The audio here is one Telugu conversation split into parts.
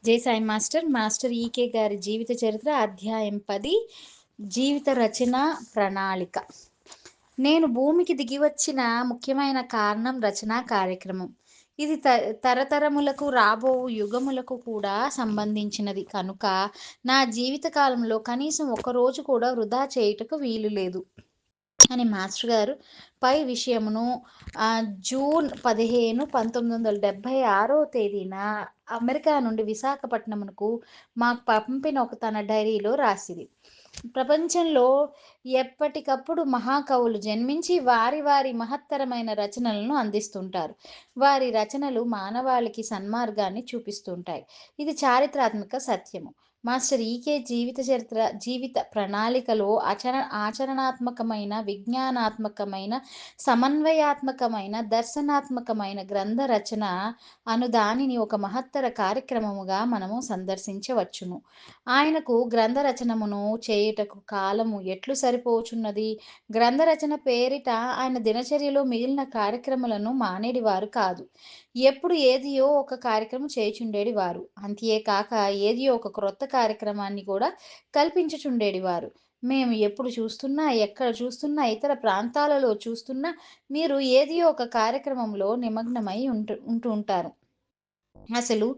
జై సాయి మాస్టర్, మాస్టర్ ఈకే గారి జీవిత చరిత్ర అధ్యాయం 10 జీవిత రచన ప్రణాళిక. నేను భూమికి దిగివచ్చిన ముఖ్యమైన కారణం రచనా కార్యక్రమం. ఇది తరతరములకు రాబోవు యుగములకు కూడా సంబంధించినది కనుక నా జీవిత కాలంలో కనీసం ఒక్కరోజు కూడా వృధా చేయుటకు వీలు లేదు అని మాస్టర్ గారు పై విషయమును జూన్ 15, 1976 తేదీన అమెరికా నుండి విశాఖపట్నమునకు మాకు పంపిన తన డైరీలో రాసిరి. ప్రపంచంలో ఎప్పటికప్పుడు మహాకవులు జన్మించి వారి వారి మహత్తరమైన రచనలను అందిస్తుంటారు. వారి రచనలు మానవాళికి సన్మార్గాన్ని చూపిస్తుంటాయి. ఇది చారిత్రాత్మక సత్యము. మాస్టర్ ఈకే జీవిత ప్రణాళికలో ఆచరణాత్మకమైన, విజ్ఞానాత్మకమైన, సమన్వయాత్మకమైన, దర్శనాత్మకమైన గ్రంథ రచన అను దానిని ఒక మహత్తర కార్యక్రమముగా మనము సందర్శించవచ్చును. ఆయనకు గ్రంథ రచనమును చేయుటకు కాలము ఎట్లు సరిపోచున్నది? గ్రంథ రచన పేరిట ఆయన దినచర్యలో మిగిలిన కార్యక్రమాలను మానేడివారు కాదు. ఎప్పుడు ఏదియో ఒక కార్యక్రమం చేయుచుండేడివారు. అంతేకాక ఏదియో ఒక క్రొత్త కార్యక్రమాన్ని కూడా కల్పించుచుండేడివారు. మేము ఎప్పుడు చూస్తున్నా, ఎక్కడ చూస్తున్నా, ఇతర ప్రాంతాలలో చూస్తున్నా మీరు ఏదియో ఒక కార్యక్రమంలో నిమగ్నమై ఉంటూ ఉంటారు. అసలు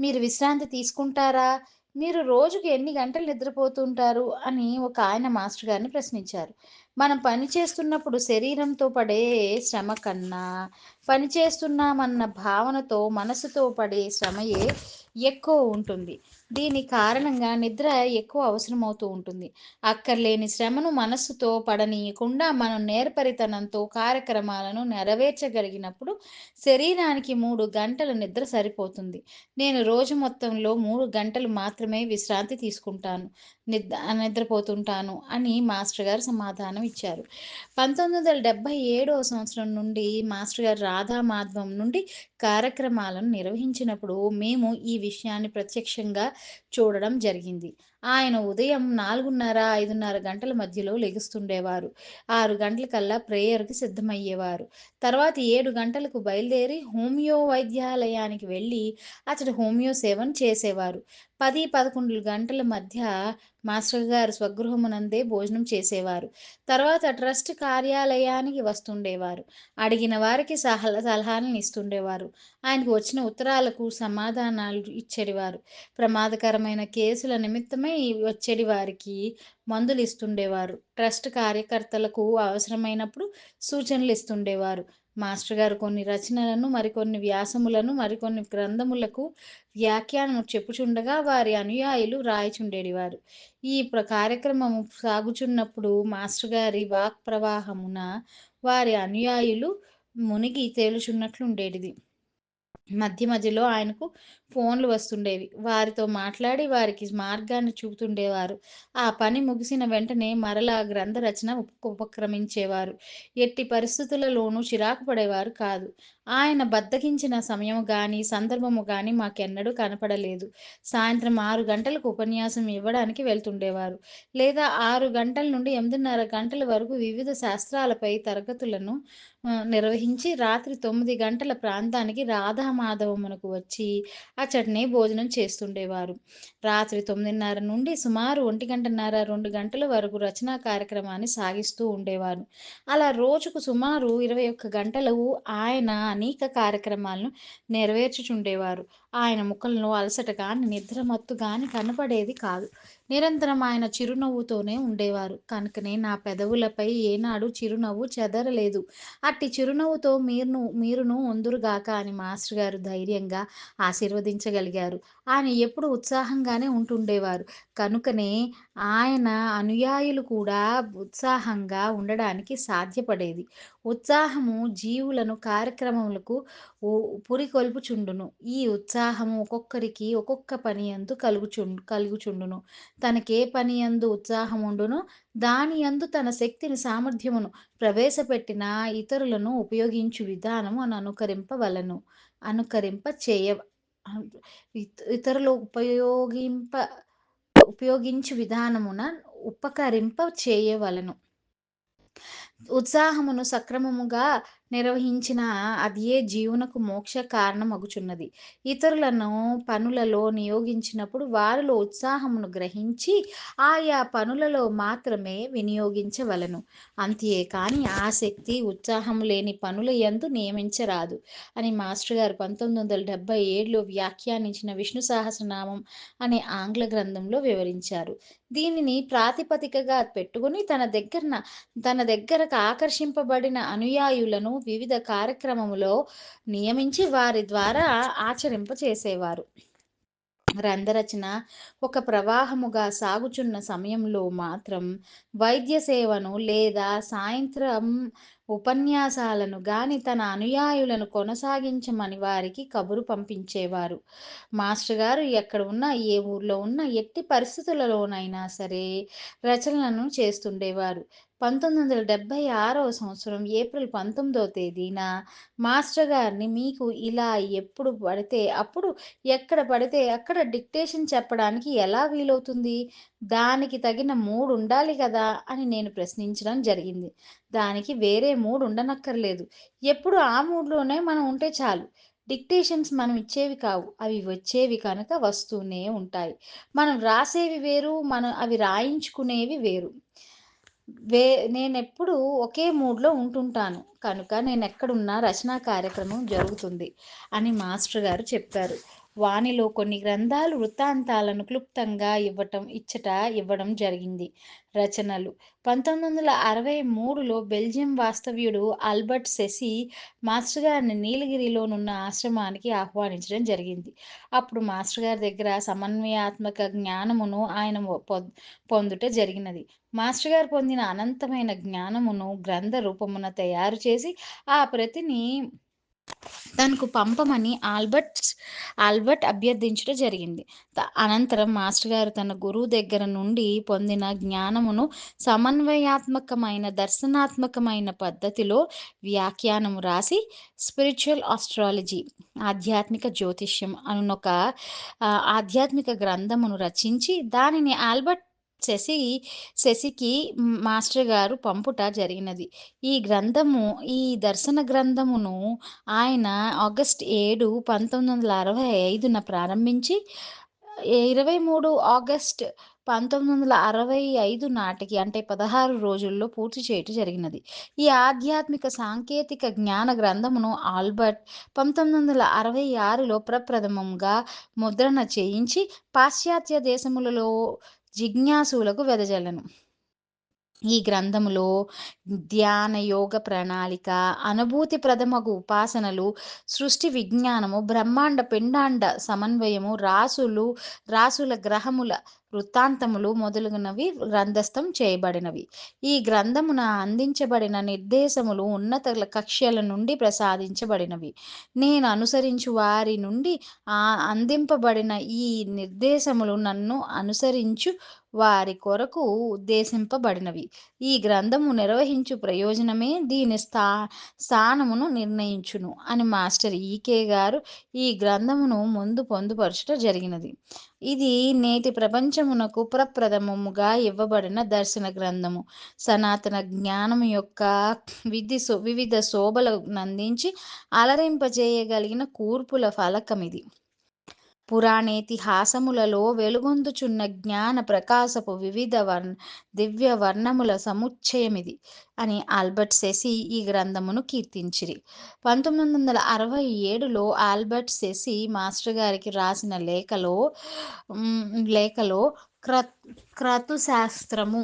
మీరు విశ్రాంతి తీసుకుంటారా? మీరు రోజుకి ఎన్ని గంటలు నిద్రపోతుంటారు? అని ఒక ఆయన మాస్టర్ గారిని ప్రశ్నించారు. మనం పని చేస్తున్నప్పుడు శరీరంతో పడే శ్రమ కన్నా, పని చేస్తున్నామన్న భావనతో, మనసుతో పడే శ్రమయే ఎక్కువ ఉంటుంది. దీని కారణంగా నిద్ర ఎక్కువ అవసరమవుతూ ఉంటుంది. అక్కర్లేని శ్రమను మనస్సుతో పడనీయకుండా మనం నేర్పరితనంతో కార్యక్రమాలను నెరవేర్చగలిగినప్పుడు శరీరానికి 3 గంటల నిద్ర సరిపోతుంది. నేను రోజు మొత్తంలో 3 గంటలు మాత్రమే విశ్రాంతి తీసుకుంటాను. నిద్రపోతుంటాను అని మాస్టర్ గారు సమాధానం ఇచ్చారు. 1977 సంవత్సరం నుండి మాస్టర్ గారు రాధామాధవం నుండి కార్యక్రమాలను నిర్వహించినప్పుడు మేము ఈ విషయాన్ని ప్రత్యక్షంగా చూడడం జరిగింది. ఆయన ఉదయం 4:30, 5:30 గంటల మధ్యలో లెగుస్తుండేవారు. 6 గంటలకల్లా ప్రేయర్‌కి సిద్ధమయ్యేవారు. తర్వాత 7 గంటలకు బయలుదేరి హోమియో వైద్యాలయానికి వెళ్ళి అతడు హోమియో సేవను చేసేవారు. 10, 11 గంటల మధ్య మాస్టర్ గారు స్వగృహమునందే భోజనం చేసేవారు. తర్వాత ట్రస్ట్ కార్యాలయానికి వస్తుండేవారు. అడిగిన వారికి సలహాలను ఇస్తుండేవారు. ఆయనకు వచ్చిన ఉత్తరాలకు సమాధానాలు ఇచ్చేడివారు. ప్రమాదకరమైన కేసుల నిమిత్తమై వచ్చేడి వారికి మందులు ఇస్తుండేవారు. ట్రస్ట్ కార్యకర్తలకు అవసరమైనప్పుడు సూచనలు ఇస్తుండేవారు. మాస్టర్ గారు కొన్ని రచనలను, మరికొన్ని వ్యాసములను, మరికొన్ని గ్రంథములకు వ్యాఖ్యానము చెప్పుచుండగా వారి అనుయాయులు రాయుచుండేడివారు. ఈ కార్యక్రమము సాగుచున్నప్పుడు మాస్టర్ గారి వాక్ ప్రవాహమున వారి అనుయాయులు మునిగి తేలుచున్నట్లుండేటిది. మధ్య మధ్యలో ఆయనకు ఫోన్లు వస్తుండేవి. వారితో మాట్లాడి వారికి మార్గాన్ని చూపుతుండేవారు. ఆ పని ముగిసిన వెంటనే మరలా గ్రంథ రచన ఉపక్రమించేవారు. ఎట్టి పరిస్థితులలోనూ చిరాకు పడేవారు కాదు. ఆయన బద్దకించిన సమయము గాని, సందర్భము గాని మాకెన్నడూ కనపడలేదు. సాయంత్రం 6 గంటలకు ఉపన్యాసం ఇవ్వడానికి వెళ్తుండేవారు. లేదా 6 గంటల నుండి 8:30 గంటల వరకు వివిధ శాస్త్రాలపై తరగతులను నిర్వహించి రాత్రి 9 గంటల ప్రాంతానికి రాధామాధవమునకు వచ్చి అచ్చటనే భోజనం చేస్తుండేవారు. రాత్రి 9:30 నుండి సుమారు 1:30, 2 గంటల వరకు రచనా కార్యక్రమాన్ని సాగిస్తూ ఉండేవారు. అలా రోజుకు సుమారు 21 గంటలు ఆయన అనేక కార్యక్రమాలను నెరవేర్చుచుండేవారు. ఆయన ముఖంలో అలసట గాని, నిద్రమత్తు గాని కనపడేది కాదు. నిరంతరం ఆయన చిరునవ్వుతోనే ఉండేవారు. కనుకనే నా పెదవులపై ఏనాడు చిరునవ్వు చెదరలేదు. అట్టి చిరునవ్వుతో మీరును ఉందురుగాక అని మాస్టర్ గారు ధైర్యంగా ఆశీర్వదించగలిగారు. ఆయన ఎప్పుడూ ఉత్సాహంగానే ఉంటుండేవారు. కనుకనే ఆయన అనుయాయులు కూడా ఉత్సాహంగా ఉండడానికి సాధ్యపడేది. ఉత్సాహము జీవులను కార్యక్రమములకు పురికొల్పుచుండును. ఈ ఉత్సాహము ఒక్కొక్కరికి ఒక్కొక్క పనియందు కలుగుచుండును. తనకే పనియందు ఉత్సాహముండునో దానియందు తన శక్తిని, సామర్థ్యమును ప్రవేశపెట్టిన ఇతరులను ఉపయోగించు విధానము అనుకరింపవలెను. అనుకరింప చేయ ఇతరులు ఉపయోగించు విధానమున ఉపకరింప చేయవలెను. ఉత్సాహమును సక్రమముగా నిర్వహించిన అదియే జీవునకు మోక్ష కారణమగుచున్నది. ఇతరులను పనులలో నియోగించినప్పుడు వారిలో ఉత్సాహమును గ్రహించి ఆయా పనులలో మాత్రమే వినియోగించవలెను. అంతియే కాని ఆసక్తి, ఉత్సాహము లేని పనుల యందు నియమించరాదు అని మాస్టర్ గారు 1977లో వ్యాఖ్యానించిన విష్ణు సహస్రనామం అనే ఆంగ్ల గ్రంథంలో వివరించారు. దీనిని ప్రాతిపదికగా పెట్టుకొని తన దగ్గరకు ఆకర్షింపబడిన అనుయాయులను వివిధ కార్యక్రమములో నియమించి వారి ద్వారా ఆచరింపచేసేవారు. గ్రంథరచన ఒక ప్రవాహముగా సాగుచున్న సమయంలో మాత్రం వైద్య సేవను లేదా సాయంత్రం ఉపన్యాసాలను గాని తన అనుయాయులను కొనసాగించమని వారికి కబురు పంపించేవారు. మాస్టర్ గారు ఎక్కడ ఉన్నా, ఏ ఊర్లో ఉన్నా, ఎట్టి పరిస్థితులలోనైనా సరే రచనలను చేస్తుండేవారు. 1976వ సంవత్సరం ఏప్రిల్ 19వ తేదీన మాస్టర్ గారిని మీకు ఇలా ఎప్పుడు పడితే అప్పుడు, ఎక్కడ పడితే అక్కడ డిక్టేషన్ చెప్పడానికి ఎలా వీలవుతుంది? దానికి తగిన మూడ్ ఉండాలి కదా! అని నేను ప్రశ్నించడం జరిగింది. దానికి వేరే మూడ్ ఉండనక్కర్లేదు. ఎప్పుడు ఆ మూడ్‌లోనే మనం ఉంటే చాలు. డిక్టేషన్స్ మనం ఇచ్చేవి కావు. అవి వచ్చేవి కనుక వస్తూనే ఉంటాయి. మనం రాసేవి వేరు, మనం అవి రాయించుకునేవి వేరు. వే నేనెప్పుడూ ఒకే మూడ్‌లో ఉంటుంటాను. కనుక నేనెక్కడున్నా రచనా కార్యక్రమం జరుగుతుంది అని మాస్టర్ గారు చెప్పారు. వానిలో కొన్ని గ్రంథాలు వృత్తాంతాలను క్లుప్తంగా ఇవ్వడం జరిగింది. రచనలు 1963లో బెల్జియం వాస్తవ్యుడు ఆల్బర్ట్ సెసి మాస్టర్ గారిని నీలగిరిలోనున్న ఆశ్రమానికి ఆహ్వానించడం జరిగింది. అప్పుడు మాస్టర్ గారి దగ్గర సమన్వయాత్మక జ్ఞానమును ఆయన పొందుట జరిగినది. మాస్టర్ గారు పొందిన అనంతమైన జ్ఞానమును గ్రంథ రూపమున తయారు చేసి ఆ ప్రతిని తనకు పంపమని ఆల్బర్ట్ అభ్యర్థించుట జరిగింది. అనంతరం మాస్టర్ గారు తన గురువు దగ్గర నుండి పొందిన జ్ఞానమును సమన్వయాత్మకమైన, దర్శనాత్మకమైన పద్ధతిలో వ్యాఖ్యానము రాసి స్పిరిచ్యువల్ ఆస్ట్రాలజీ ఆధ్యాత్మిక జ్యోతిష్యం అనునొక ఆధ్యాత్మిక గ్రంథమును రచించి దానిని సెసి శశికి మాస్టర్ గారు పంపుట జరిగినది. ఈ దర్శన గ్రంథమును ఆయన ఆగస్టు 7, 1965న ప్రారంభించి 23 ఆగస్టు 1965 నాటికి అంటే 16 రోజుల్లో పూర్తి చేయటం జరిగినది. ఈ ఆధ్యాత్మిక సాంకేతిక జ్ఞాన గ్రంథమును ఆల్బర్ట్ 1966లో ప్రప్రథమంగా ముద్రణ చేయించి పాశ్చాత్య దేశములలో జిజ్ఞాసులకు వెదజల్లెను. ఈ గ్రంథములో ధ్యాన యోగ ప్రణాళిక, అనుభూతి ప్రథమగు ఉపాసనలు, సృష్టి విజ్ఞానము, బ్రహ్మాండ పిండాండ సమన్వయము, రాసుల గ్రహముల వృత్తాంతములు మొదలగునవి గ్రంథస్థం చేయబడినవి. ఈ గ్రంథమున అందించబడిన నిర్దేశములు ఉన్నత కక్ష్యల నుండి ప్రసాదించబడినవి. నేను అనుసరించు వారి నుండి అందింపబడిన ఈ నిర్దేశములు నన్ను అనుసరించు వారి కొరకు ఉద్దేశింపబడినవి. ఈ గ్రంథము నిర్వహించు ప్రయోజనమే దీని స్థానమును నిర్ణయించును అని మాస్టర్ ఈకే గారు ఈ గ్రంథమును ముందు పొందుపరచుట జరిగినది. ఇది నేటి ప్రపంచమునకు ప్రప్రథమముగా ఇవ్వబడిన దర్శన గ్రంథము. సనాతన జ్ఞానము యొక్క వివిధ శోభలనందించి అలరింపజేయగలిగిన కూర్పుల ఫలకమిది. పురాణేతిహాసములలో వెలుగొందుచున్న జ్ఞాన ప్రకాశపు దివ్య వర్ణముల సముచ్చయమిది అని ఆల్బర్ట్ సెసి ఈ గ్రంథమును కీర్తించిరి. 1967లో ఆల్బర్ట్ సెసి మాస్టర్ గారికి రాసిన లేఖలో క్రతుశాస్త్రము,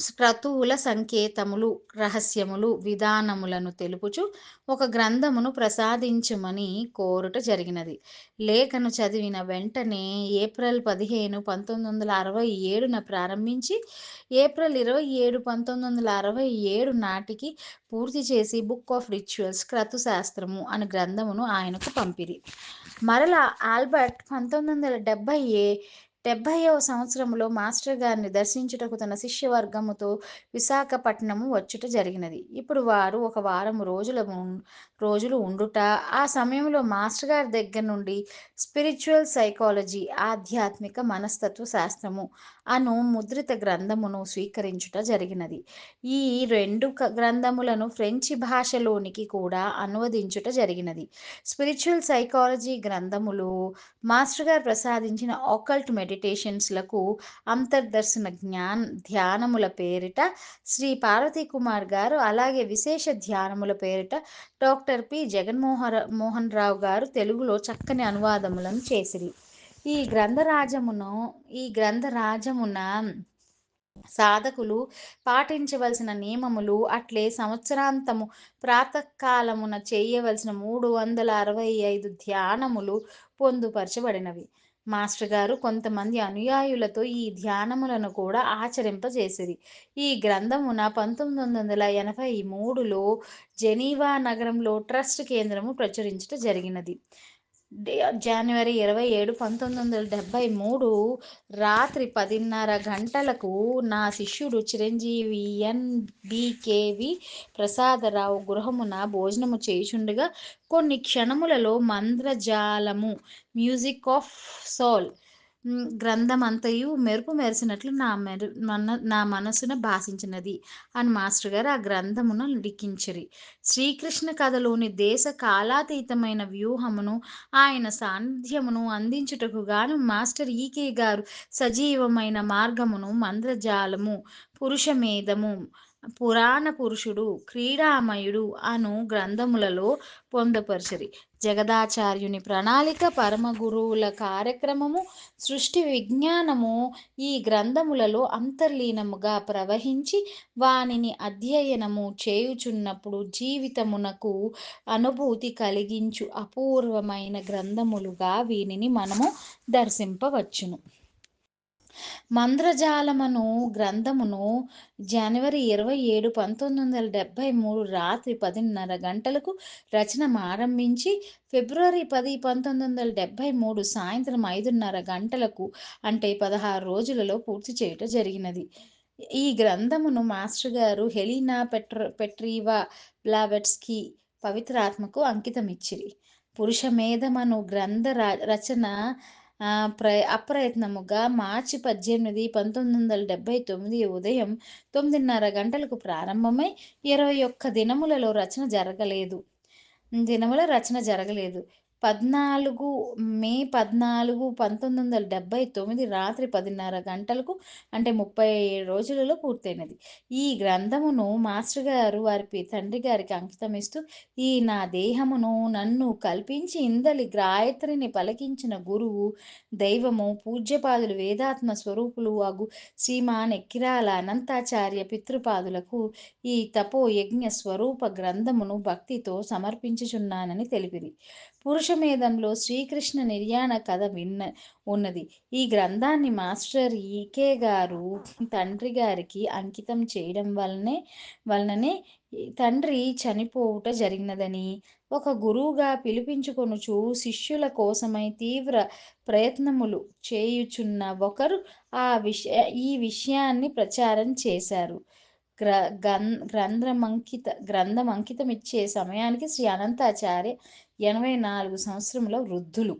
క్రతువుల సంకేతములు, రహస్యములు, విధానములను తెలుపుచు ఒక గ్రంథమును ప్రసాదించుమని కోరుట జరిగినది. లేఖను చదివిన వెంటనే ఏప్రిల్ 15, 1967న ప్రారంభించి ఏప్రిల్ 27, 1967 నాటికి పూర్తి చేసి బుక్ ఆఫ్ రిచువల్స్ క్రతుశాస్త్రము అను గ్రంథమును ఆయనకు పంపిరి. మరలా ఆల్బర్ట్ 1970 70వ సంవత్సరములో మాస్టర్ గారిని దర్శించుటకు తన శిష్యవర్గముతో విశాఖపట్నము వచ్చుట జరిగినది. ఇప్పుడు వారు ఒక వారము రోజులు ఉండుట, ఆ సమయంలో మాస్టర్ గారి దగ్గర నుండి స్పిరిచ్యువల్ సైకాలజీ ఆధ్యాత్మిక మనస్తత్వ శాస్త్రము అను ముద్రిత గ్రంథమును స్వీకరించుట జరిగినది. ఈ 2 గ్రంథములను ఫ్రెంచి భాషలోనికి కూడా అనువదించుట జరిగినది. స్పిరిచ్యువల్ సైకాలజీ గ్రంథములు మాస్టర్ గారు ప్రసాదించిన ఆకల్ట్ మెడిటేషన్స్‌లకు అంతర్దర్శన ధ్యానముల పేరిట శ్రీ పార్వతీ కుమార్ గారు, అలాగే విశేష ధ్యానముల పేరిట డాక్టర్ పి. మోహన్ రావు గారు తెలుగులో చక్కని అనువాదములను చేసిరి. ఈ గ్రంథరాజమున సాధకులు పాటించవలసిన నియమములు, అట్లే సంవత్సరాంతము ప్రాతకాలమున చేయవలసిన 365 ధ్యానములు పొందుపరచబడినవి. మాస్టర్ గారు కొంతమంది అనుయాయులతో ఈ ధ్యానములను కూడా ఆచరింపజేసిరి. ఈ గ్రంథమున 1983లో జెనీవా నగరంలో ట్రస్ట్ కేంద్రము ప్రచురించుట జరిగినది. జనవరి 27, 1973 రాత్రి 10:30 గంటలకు నా శిష్యుడు చిరంజీవి ఎన్.డి.కె.వి. ప్రసాదరావు గృహమున భోజనము చేయుచుండగా కొన్ని క్షణములలో మంత్రజాలము మ్యూజిక్ ఆఫ్ సోల్ గ్రంథమంతయు మెరుపు మెరిసినట్లు నా మనసున భాసించినది అని మాస్టర్ గారు ఆ గ్రంథమును లిఖించిరి. శ్రీకృష్ణ కథలోని దేశ కాలాతీతమైన వ్యూహమును, ఆయన సాన్నిధ్యమును అందించుటకు గాను మాస్టర్ ఈకే గారు సజీవమైన మార్గమును, మంత్రజాలము, పురుషమేధము, పురాణ పురుషుడు, క్రీడామయుడు అను గ్రంథములలో పొందుపరిచిరి. జగదాచార్యుని ప్రణాళిక, పరమ గురువుల కార్యక్రమము, సృష్టి విజ్ఞానము ఈ గ్రంథములలో అంతర్లీనముగా ప్రవహించి వానిని అధ్యయనము చేయుచున్నప్పుడు జీవితమునకు అనుభూతి కలిగించు అపూర్వమైన గ్రంథములుగా వీనిని మనము దర్శింపవచ్చును. మంత్రజాలమను గ్రంథమును జనవరి 27, 1973 రాత్రి 10:30 గంటలకు రచన ఆరంభించి ఫిబ్రవరి 10, 1973 సాయంత్రం 5:30 గంటలకు, అంటే 16 రోజులలో పూర్తి చేయుట జరిగినది. ఈ గ్రంథమును మాస్టర్ గారు హెలీనా పెట్రీవా బ్లావెట్స్కీ పవిత్రాత్మకు అంకితమిచ్చిరి. పురుషమేధమను గ్రంథ రచన అప్రయత్నముగా మార్చి 18, 1979 ఉదయం 9:30 గంటలకు ప్రారంభమై 21 దినములలో రచన జరగలేదు. 14 మే 14, 1979 రాత్రి 10:30 గంటలకు, అంటే 37 రోజులలో పూర్తయినది. ఈ గ్రంథమును మాస్టర్ గారు వారి తండ్రి గారికి అంకితమిస్తూ, ఈ నా దేహమును నన్ను కల్పించి ఇందలి గాయత్రిని పలికించిన గురువు, దైవము, పూజ్యపాదులు, వేదాత్మ స్వరూపులు అగు శ్రీమాన్ ఎక్కిరాల అనంతాచార్య పితృపాదులకు ఈ తపో యజ్ఞ స్వరూప గ్రంథమును భక్తితో సమర్పించుచున్నానని తెలిపిరి. పురుషమేధంలో శ్రీకృష్ణ నిర్యాణ కథ ఉన్నది. ఈ గ్రంథాన్ని మాస్టర్ ఈకే గారు తండ్రి గారికి అంకితం చేయడం వలననే తండ్రి చనిపోవుట జరిగినదని, ఒక గురువుగా పిలిపించుకొనుచు శిష్యుల కోసమై తీవ్ర ప్రయత్నములు చేయుచున్న ఒకరు ఈ విషయాన్ని ప్రచారం చేశారు. గ్రంథమంకితమిచ్చే సమయానికి శ్రీ అనంతాచార్య 84 సంవత్సరముల వృద్ధులు.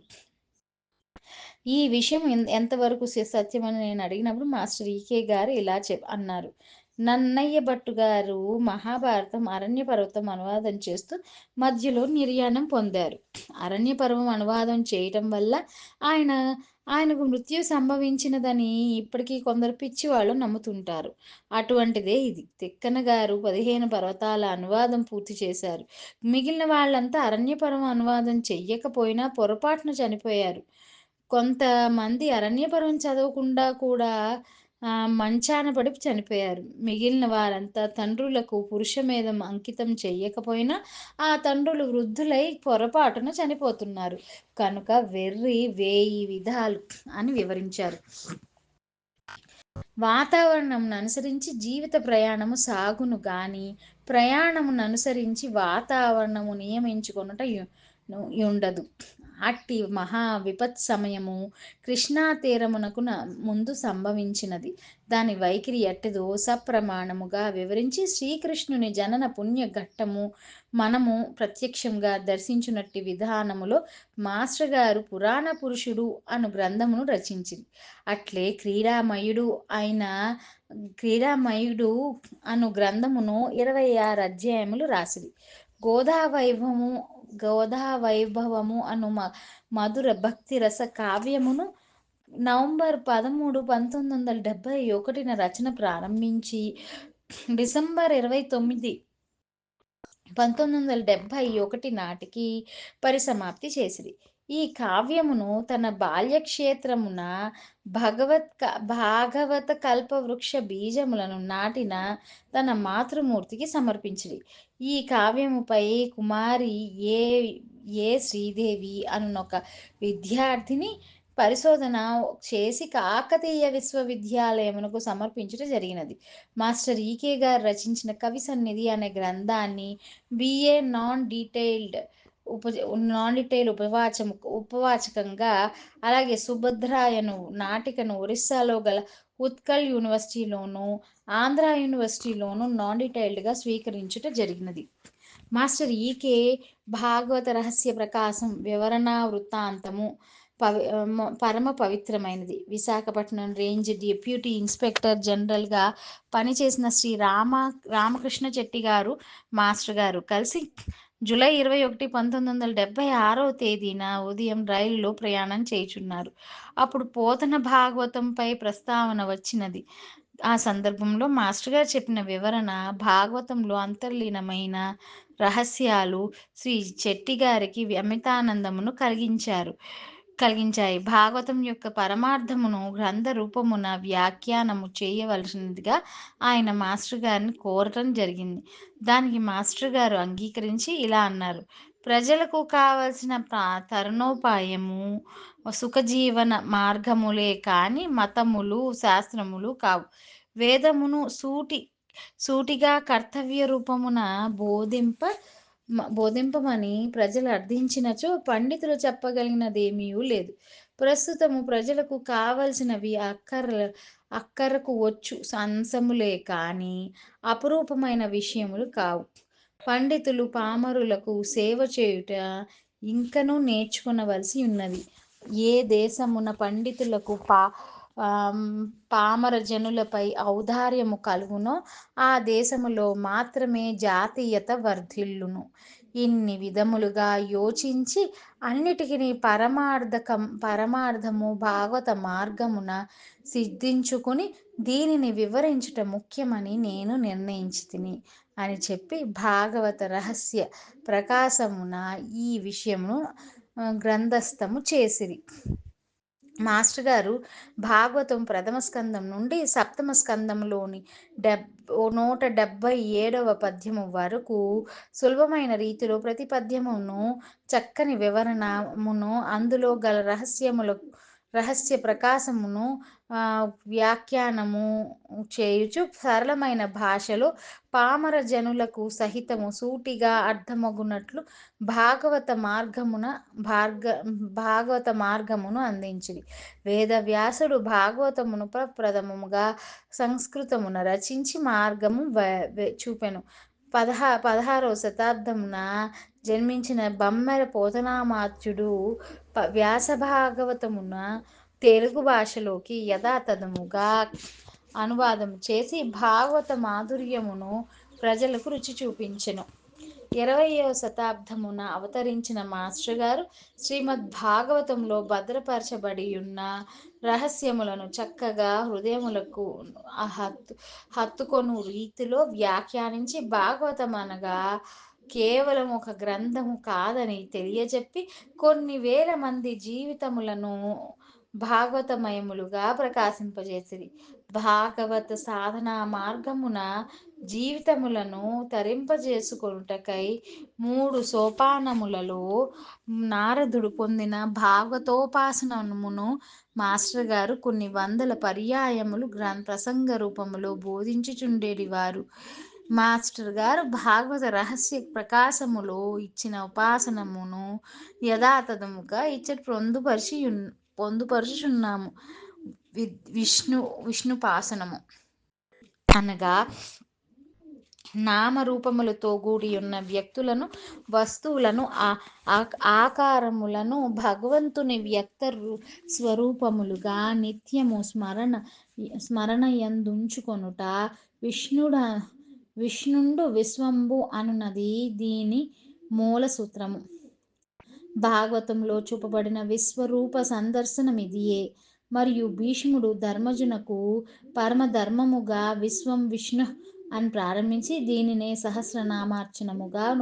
ఈ విషయం ఎంతవరకు సత్యమని నేను అడిగినప్పుడు మాస్టర్ ఈకే గారు ఇలా అన్నారు. నన్నయ్య భట్టు గారు మహాభారతం అరణ్య పర్వతం అనువాదం చేస్తూ మధ్యలో నిర్యాణం పొందారు. అరణ్య పర్వం అనువాదం చేయటం వల్ల ఆయనకు మృత్యు సంభవించినదని ఇప్పటికీ కొందరు పిచ్చివాళ్ళు నమ్ముతుంటారు. అటువంటిదే ఇది. తిక్కన గారు 15 పర్వతాల అనువాదం పూర్తి చేశారు. మిగిలిన వాళ్ళంతా అరణ్య పర్వం అనువాదం చెయ్యకపోయినా పొరపాటున చనిపోయారు. కొంతమంది అరణ్య పర్వం చదవకుండా కూడా మంచాన పడి చనిపోయారు. మిగిలిన వారంతా తండ్రులకు పురుషమేధం అంకితం చెయ్యకపోయినా ఆ తండ్రులు వృద్ధులై పొరపాటున చనిపోతున్నారు కనుక వెర్రి 1000 విధాలు అని వివరించారు. వాతావరణమును అనుసరించి జీవిత ప్రయాణము సాగును గాని ప్రయాణమును అనుసరించి వాతావరణము నియమించుకొనుట ఉండదు. అట్టి మహా విపత్సమయము కృష్ణా తీరమునకు ముందు సంభవించినది. దాని వైఖరి ఎట్టిదో సప్రమాణముగా వివరించి శ్రీకృష్ణుని జనన పుణ్య ఘట్టము మనము ప్రత్యక్షంగా దర్శించునట్టి విధానములో మాస్టర్ గారు పురాణ పురుషుడు అను గ్రంథమును రచించింది. అట్లే క్రీడామయుడు అను గ్రంథమును 26 అధ్యాయములు రాసిరి. గోదా వైభవము అను మధుర భక్తి రస కావ్యమును నవంబర్ 13, 1971న రచన ప్రారంభించి డిసెంబర్ 29, 1971 నాటికి పరిసమాప్తి చేసిరి. ఈ కావ్యమును తన బాల్యక్షేత్రమున భాగవత కల్పవృక్ష బీజములను నాటిన తన మాతృమూర్తికి సమర్పించిరి. ఈ కావ్యముపై కుమారి ఏ శ్రీదేవి అనునొక విద్యార్థిని పరిశోధన చేసి కాకతీయ విశ్వవిద్యాలయమునకు సమర్పించుట జరిగినది. మాస్టర్ ఈకే గారు రచించిన కవి సన్నిధి అనే గ్రంథాన్ని బిఏ నాన్ డీటెయిల్డ్ ఉపవాచకంగా, అలాగే సుభద్రాయను నాటికను ఒరిస్సాలో గల ఉత్కల్ యూనివర్సిటీలోను, ఆంధ్ర యూనివర్సిటీలోను నాన్ డీటెయిల్డ్గా స్వీకరించుట జరిగినది. మాస్టర్ ఈకే భాగవత రహస్య ప్రకాశం వివరణ వృత్తాంతము పరమ పవిత్రమైనది. విశాఖపట్నం రేంజ్ డిప్యూటీ ఇన్స్పెక్టర్ జనరల్గా పనిచేసిన శ్రీ రామకృష్ణ చెట్టి గారు మాస్టర్ గారు కలిసి జూలై 21, 1976 ఉదయం రైలులో ప్రయాణం చేయుచున్నారు. అప్పుడు పోతన భాగవతంపై ప్రస్తావన వచ్చినది. ఆ సందర్భంలో మాస్టర్ గారు చెప్పిన వివరణ, భాగవతంలో అంతర్లీనమైన రహస్యాలు శ్రీ చెట్టి గారికి అమితానందమును కలిగించాయి. భాగవతం యొక్క పరమార్థమును గ్రంథ రూపమున వ్యాఖ్యానము చేయవలసినదిగా ఆయన మాస్టర్ గారిని కోరటం జరిగింది. దానికి మాస్టర్ గారు అంగీకరించి ఇలా అన్నారు: ప్రజలకు కావలసిన తరుణోపాయము సుఖజీవన మార్గములే కాని మతములు శాస్త్రములు కావు. వేదమును సూటిగా కర్తవ్య రూపమున బోధింపమని ప్రజలు అర్థించినచో పండితులు చెప్పగలిగినదేమీ లేదు. ప్రస్తుతము ప్రజలకు కావలసినవి అక్కరకు వచ్చు అంశములే కాని అపురూపమైన విషయములు కావు. పండితులు పామరులకు సేవ చేయుట ఇంకనూ నేర్చుకొనవలసి ఉన్నది. ఏ దేశమున పండితులకు పామర జనులపై ఔదార్యము కలుగునో ఆ దేశములో మాత్రమే జాతీయత వర్ధిల్లును. ఇన్ని విధములుగా యోచించి అన్నిటికీ పరమార్థము భాగవత మార్గమున సిద్ధించుకుని దీనిని వివరించుట ముఖ్యమని నేను నిర్ణయించితిని అని చెప్పి భాగవత రహస్య ప్రకాశమున ఈ విషయమును గ్రంథస్థము చేసిరి. మాస్టర్ గారు భాగవతం ప్రథమ స్కందం నుండి సప్తమ స్కందంలోని 177వ పద్యము వరకు సులభమైన రీతిలో ప్రతి పద్యమును చక్కని వివరణమును అందులో గల రహస్య ప్రకాశమును వ్యాఖ్యానము చేయుచు సరళమైన భాషలో పామర జనులకు సహితము సూటిగా అర్థమగునట్లు భాగవత మార్గమును అందించిరి. వేదవ్యాసుడు భాగవతమును ప్రప్రథమముగా సంస్కృతమున రచించి మార్గము చూపెను. 16వ శతాబ్దమున జన్మించిన బమ్మెర పోతనామాత్యుడు వ్యాసభాగవతమున తెలుగు భాషలోకి యథాతథముగా అనువాదము చేసి భాగవత మాధుర్యమును ప్రజలకు రుచి చూపించెను. 20వ శతాబ్దమున అవతరించిన మాస్టర్ గారు శ్రీమద్ భాగవతంలో భద్రపరచబడియున్న రహస్యములను చక్కగా హృదయములకు హత్తుకొను రీతిలో వ్యాఖ్యానించి భాగవతం అనగా కేవలం ఒక గ్రంథము కాదని తెలియజెప్పి కొన్ని వేల మంది జీవితములను భాగవతమయములుగా ప్రకాశింపజేసిరి. భాగవత సాధనా మార్గమున జీవితములను తరింపజేసుకొనుటకై 3 సోపానములలో నారదుడు పొందిన భాగవతోపాసనమును మాస్టర్ గారు కొన్ని వందల పర్యాయములు ప్రసంగ రూపములో బోధించుచుండెడివారు. మాస్టర్ గారు భాగవత రహస్య ప్రకాశములో ఇచ్చిన ఉపాసనమును యథాతథముగా ఇచ్చటి పొందుపరుచుచున్నాము. విష్ణుపాసనము అనగా నామరూపములతో కూడి ఉన్న వ్యక్తులను, వస్తువులను, ఆకారములను భగవంతుని వ్యక్త స్వరూపములుగా నిత్యము స్మరణయందుంచుకొనుట. విష్ణుండు విశ్వంబు అనున్నది దీని మూల సూత్రము. భాగవతంలో చూపబడిన విశ్వరూప సందర్శనమిదియే. మరియు భీష్ముడు ధర్మజునకు పరమధర్మముగా విశ్వం విష్ణు అని ప్రారంభించి దీనినే సహస్రనామార్చనముగా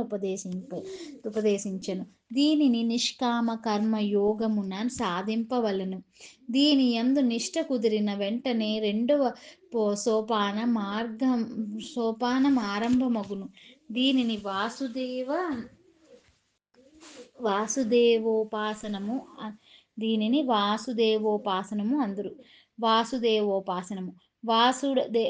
ఉపదేశించెను. దీనిని నిష్కామ కర్మ యోగమున సాధింపవలెను. దీని యందు నిష్ట కుదిరిన వెంటనే రెండవ సోపానం ఆరంభమగును. దీనిని వాసుదేవోపాసనము అందురు. వాసుదేవోపాసనము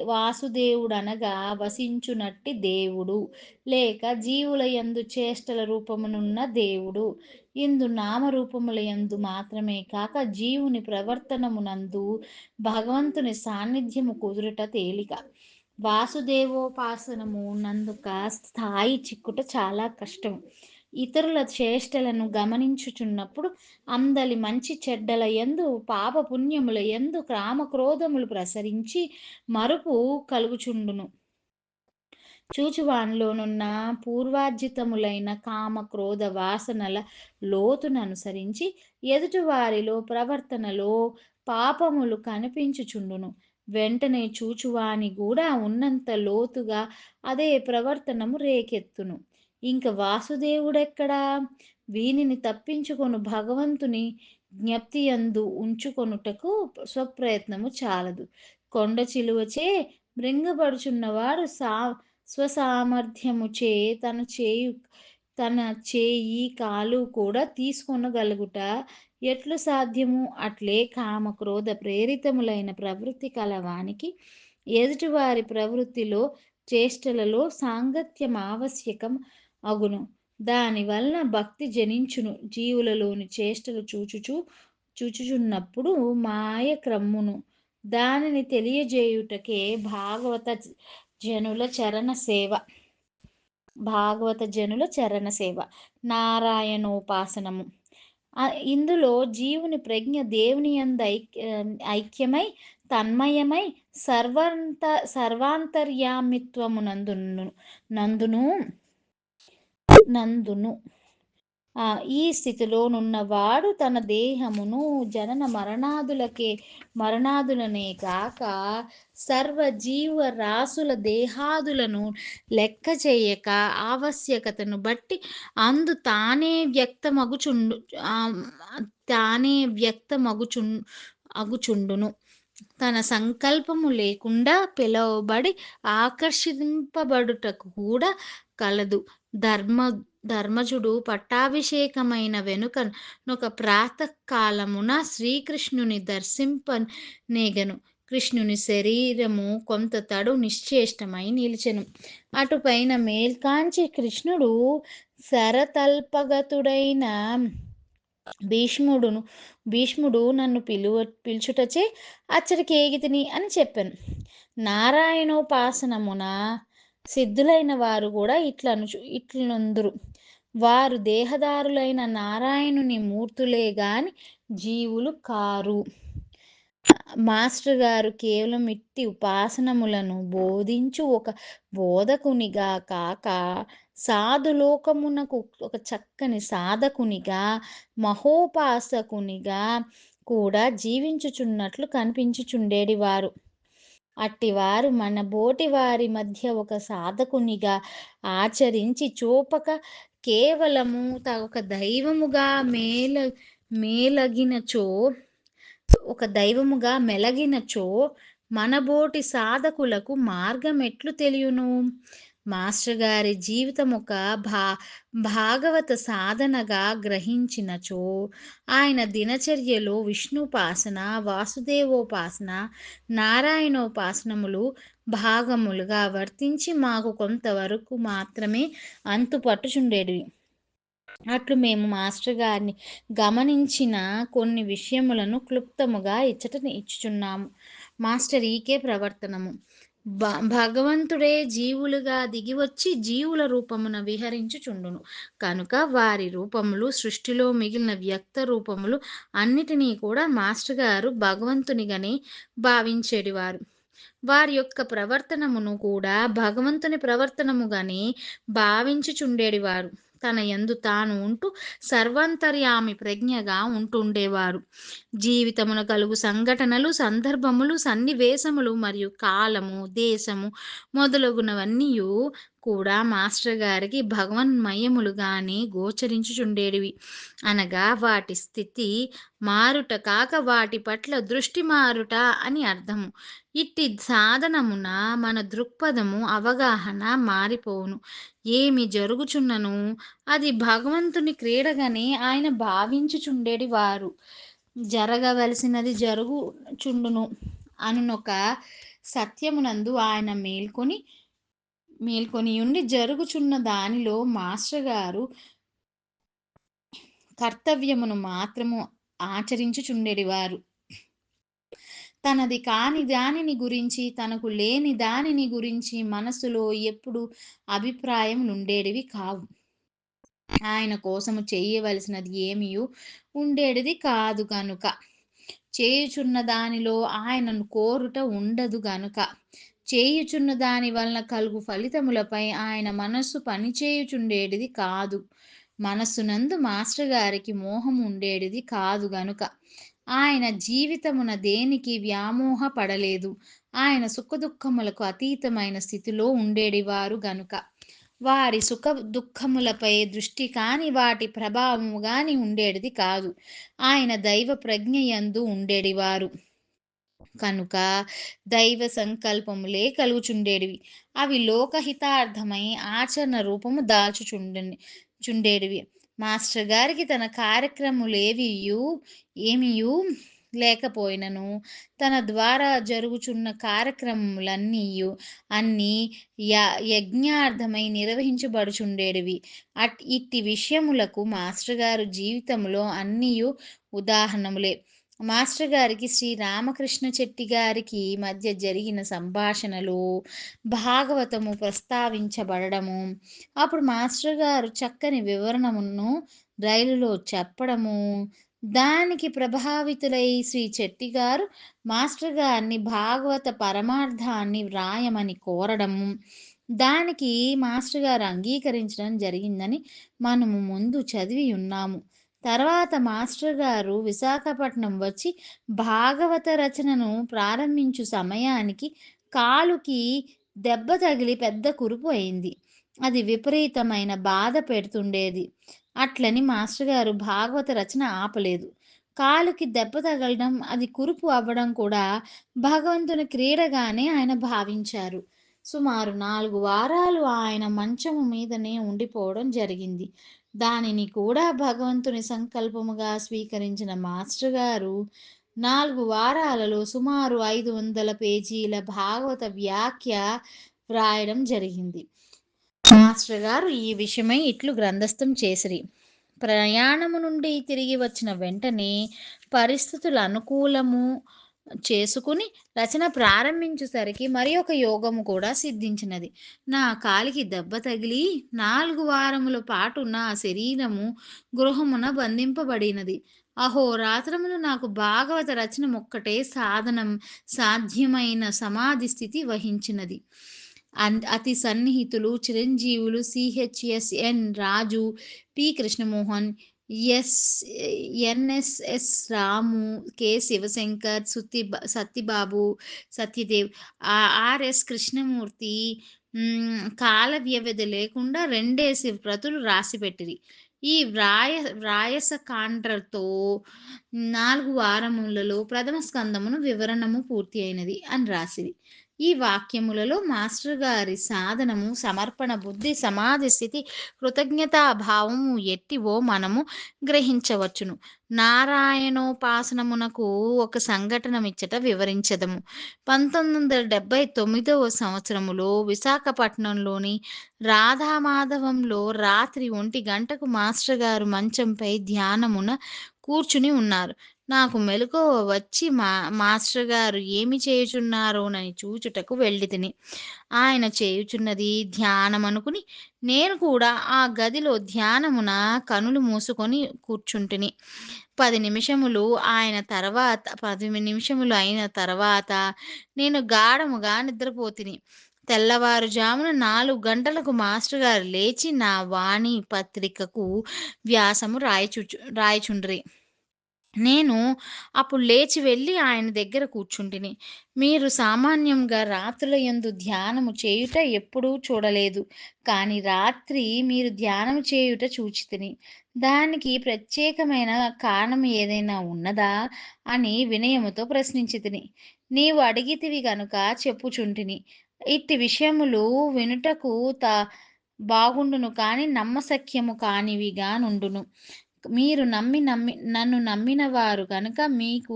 వాసుదేవుడనగా వసించునట్టి దేవుడు, లేక జీవుల యందు చేష్టల రూపమునున్న దేవుడు. ఇందు నామరూపముల యందు మాత్రమే కాక జీవుని ప్రవర్తనమునందు భగవంతుని సాన్నిధ్యము కుదురుట తేలిక. వాసుదేవోపాసనము నందుక స్థాయి చిక్కుట చాలా కష్టం. ఇతరుల చేష్టలను గమనించుచున్నప్పుడు అందలి మంచి చెడ్డల యందు, పాపపుణ్యముల యందు కామక్రోధములు ప్రసరించి మరుపు కలుగుచుండును. చూచువానిలోనున్న పూర్వార్జితములైన కామ క్రోధ వాసనల లోతుననుసరించి ఎదుటివారిలో ప్రవర్తనలో పాపములు కనిపించుచుండును. వెంటనే చూచువాని కూడా ఉన్నంత లోతుగా అదే ప్రవర్తనము రేకెత్తును. ఇంక వాసుదేవుడెక్కడా? వీనిని తప్పించుకొను భగవంతుని జ్ఞప్తియందు ఉంచుకొనుటకు స్వప్రయత్నము చాలదు. కొండ చిలువచే మృంగబడుచున్నవాడు స్వసామర్థ్యముచే తన చేయి కాలు కూడా తీసుకొనగలుగుట ఎట్లు సాధ్యము? అట్లే కామక్రోధ ప్రేరితములైన ప్రవృత్తి కలవానికి ఎదుటివారి ప్రవృత్తిలో చేష్టలలో సాంగత్యం ఆవశ్యకం అగును. దానివలన భక్తి జనించును. జీవులలోని చేష్టలు చూచుచున్నప్పుడు మాయ క్రమ్మును. దానిని తెలియజేయుటకే భాగవత జనుల చరణ సేవ. నారాయణోపాసనము ఇందులో జీవుని ప్రజ్ఞ దేవుని యందు ఐక్యమై తన్మయమై సర్వాంతర్యామిత్వమునందును ఈ స్థితిలో నున్నవాడు తన దేహమును జనన మరణాదులనే కాక సర్వజీవ రాశుల దేహాదులను లెక్క చేయక ఆవశ్యకతను బట్టి అందు తానే వ్యక్తమగుచుండును. తన సంకల్పము లేకుండా పిలువబడి ఆకర్షింపబడుటకు కూడా కలదు. ధర్మజుడు పట్టాభిషేకమైన వెనుకనొక ప్రాతకాలమున శ్రీకృష్ణుని దర్శింపనేగెను. కృష్ణుని శరీరము కొంత తడు నిశ్చేష్టమై నిలిచెను. అటుపైన మేల్కాంచి కృష్ణుడు శరతల్పగతుడైన భీష్ముడు నన్ను పిలుచుటచే అచ్చటికి ఏగితిని అని చెప్పాను. నారాయణోపాసనమున సిద్ధులైన వారు కూడా ఇట్లనుందురు. వారు దేహదారులైన నారాయణుని మూర్తులే గాని జీవులు కారు. మాస్టర్ గారు కేవలం ఇట్టి ఉపాసనములను బోధించు ఒక బోధకునిగా కాక సాధులోకమునకు ఒక చక్కని సాధకునిగా, మహోపాసకునిగా కూడా జీవించుచున్నట్లు కనిపించుచుండేవారు. అట్టివారు మన బోటి వారి మధ్య ఒక సాధకునిగా ఆచరించి చూపక కేవలము ఒక దైవముగా మెలగినచో మనబోటి సాధకులకు మార్గం ఎట్లు తెలియును? మాస్టర్ గారి జీవితం ఒక భా భాగవత సాధనగా గ్రహించినచో, ఆయన దినచర్యలో విష్ణుపాసన, వాసుదేవోపాసన, నారాయణోపాసనములు భాగములుగా వర్తించి మాకు కొంతవరకు మాత్రమే అంతుపట్టుచుండేటివి. అట్లు మేము మాస్టర్ గారిని గమనించిన కొన్ని విషయములను క్లుప్తముగా ఇచ్చట ఇచ్చుచున్నాము. మాస్టర్ ఈకే ప్రవర్తనము. భగవంతుడే జీవులుగా దిగివచ్చి జీవుల రూపమున విహరించుచుండును. కనుక వారి రూపములు, సృష్టిలో మిగిలిన వ్యక్త రూపములు అన్నిటినీ కూడా మాస్టర్ గారు భగవంతునిగానే భావించేటివారు. వారి యొక్క ప్రవర్తనమును కూడా భగవంతుని ప్రవర్తనముగానే భావించుచుండేటివారు. తన యందు తాను ఉంటూ సర్వాంతర్యామి ప్రజ్ఞగా ఉంటుండేవారు. జీవితమున కలుగు సంఘటనలు, సందర్భములు, సన్నివేశములు మరియు కాలము, దేశము మొదలగునవన్నీయు కూడా మాస్టర్ గారికి భగవన్మయములుగానే గోచరించుచుండేటివి. అనగా వాటి స్థితి మారుట కాక వాటి పట్ల దృష్టి మారుట అని అర్థము. ఇట్టి సాధనమున మన దృక్పథము, అవగాహన మారిపోవును. ఏమి జరుగుచున్నను అది భగవంతుని క్రీడగానే ఆయన భావించుచుండేటి వారు. జరగవలసినది జరుగుచుండును అనునొక సత్యమునందు ఆయన మేల్కొని ఉండి జరుగుచున్న దానిలో మాస్టర్ గారు కర్తవ్యమును మాత్రము ఆచరించుచుండెడివారు. తనది కాని దానిని గురించి, తనకు లేని దానిని గురించి మనసులో ఎప్పుడు అభిప్రాయం నుండేటివి కావు. ఆయన కోసము చేయవలసినది ఏమియు ఉండేటిది కాదు గనుక, చేయుచున్న దానిలో ఆయనను కోరుట ఉండదు గనుక, చేయుచున్న దాని వలన కలుగు ఫలితములపై ఆయన మనస్సు పనిచేయుచుండేటిది కాదు. మనస్సునందు మాస్టర్ గారికి మోహం ఉండేటిది కాదు గనుక, ఆయన జీవితమున దేనికి వ్యామోహ పడలేదు. ఆయన సుఖదుఖములకు అతీతమైన స్థితిలో ఉండేడివారు గనుక, వారి సుఖ దుఃఖములపై దృష్టి కాని, వాటి ప్రభావము గాని ఉండేటిది కాదు. ఆయన దైవ ప్రజ్ఞయందు ఉండేడివారు కనుక దైవ సంకల్పములే కలుగుచుండేటివి. అవి లోకహితార్థమై ఆచరణ రూపము చుండేటివి. మాస్టర్ గారికి తన ఏమియు లేకపోయినను, తన ద్వారా జరుగుచున్న కార్యక్రమములన్నీయు అన్నీ యజ్ఞార్థమై నిర్వహించబడుచుండేటివి. ఇట్టి విషయములకు మాస్టర్ గారు జీవితంలో అన్నీయు ఉదాహరణములే. మాస్టర్ గారికి శ్రీ రామకృష్ణ చెట్టి గారికి మధ్య జరిగిన సంభాషణలో భాగవతము ప్రస్తావించబడము, అప్పుడు మాస్టర్ గారు చక్కని వివరణమును రైలులో చెప్పడము, దానికి ప్రభావితులై శ్రీ చెట్టి గారు మాస్టర్ గారిని భాగవత పరమార్థాన్ని వ్రాయమని కోరడము, దానికి మాస్టర్ గారు అంగీకరించడం జరిగిందని మనము ముందు చదివి ఉన్నాము. తర్వాత మాస్టర్ గారు విశాఖపట్నం వచ్చి భాగవత రచనను ప్రారంభించు సమయానికి కాలుకి దెబ్బ తగిలి పెద్ద కురుపు అయింది. అది విపరీతమైన బాధ పెడుతుండేది. అట్లని మాస్టర్ గారు భాగవత రచన ఆపలేదు. కాలుకి దెబ్బ తగలడం, అది కురుపు అవ్వడం కూడా భగవంతుని క్రీడగానే ఆయన భావించారు. సుమారు 4 వారాలు ఆయన మంచము మీదనే ఉండిపోవడం జరిగింది. దానిని కూడా భగవంతుని సంకల్పముగా స్వీకరించిన మాస్టర్ గారు 4 వారాలలో సుమారు 500 పేజీల భాగవత వ్యాఖ్య వ్రాయడం జరిగింది. మాస్టర్ గారు ఈ విషయమై ఇట్లు గ్రంథస్థం చేసిరి. ప్రయాణము నుండి తిరిగి వచ్చిన వెంటనే పరిస్థితులు అనుకూలము చేసుకుని రచన ప్రారంభించేసరికి మరి ఒక యోగము కూడా సిద్ధించినది. నా కాలికి దెబ్బ తగిలి 4 వారముల పాటు నా శరీరము గృహమున బంధింపబడినది. అహోరాత్రములు నాకు భాగవత రచన ఒక్కటే సాధ్యమైన సమాధి స్థితి వహించినది. అతి సన్నిహితులు చిరంజీవులు సిహెచ్ఎస్ఎన్ రాజు, పి కృష్ణమోహన్, ఎన్ఎస్ఎస్ రాము, కె శివశంకర్, సత్యబాబు, సత్యదేవ్, ఆర్ఎస్ కృష్ణమూర్తి కాల వ్యవధి లేకుండా 2 ప్రతులు రాసిపెట్టిరి. ఈ వ్రాయసకాండ్రతో 4 వారములలో ప్రథమ స్కందమును వివరణము పూర్తి అయినది అని రాసిరి. ఈ వాక్యములలో మాస్టర్ గారి సాధనము, సమర్పణ బుద్ధి, సమాధి స్థితి, కృతజ్ఞతా భావము ఎట్టివో మనము గ్రహించవచ్చును. నారాయణోపాసనమునకు ఒక సంఘటనమిచ్చట వివరించెదము. 1979వ సంవత్సరములో విశాఖపట్నంలోని రాధామాధవంలో రాత్రి 1 గంటకు మాస్టర్ గారు మంచంపై ధ్యానమున కూర్చుని ఉన్నారు. నాకు మెలకువ వచ్చి మాస్టర్ గారు ఏమి చేయుచున్నారోనని చూచుటకు వెళ్ళితిని. ఆయన చేయుచున్నది ధ్యానమనుకుని నేను కూడా ఆ గదిలో ధ్యానమున కనులు మూసుకొని కూర్చుంటిని. 10 నిమిషములు అయిన తర్వాత నేను గాఢముగా నిద్రపోతిని. తెల్లవారుజామున 4 గంటలకు మాస్టర్ గారు లేచి నా వాణి పత్రికకు వ్యాసము రాయచుండ్రి. నేను అప్పుడు లేచి వెళ్ళి ఆయన దగ్గర కూర్చుంటిని. మీరు సామాన్యంగా రాత్రులయందు ధ్యానము చేయుట ఎప్పుడూ చూడలేదు. కానీ రాత్రి మీరు ధ్యానము చేయుట చూచితిని. దానికి ప్రత్యేకమైన కారణం ఏదైనా ఉన్నదా అని వినయముతో ప్రశ్నించితిని. నీవు అడిగితివి గనుక చెప్పుచుంటిని. ఇట్టి విషయములు వినుటకు బాగుండును కానీ నమ్మశక్యము కానివిగా నుండును. మీరు నన్ను నమ్మిన వారు కనుక మీకు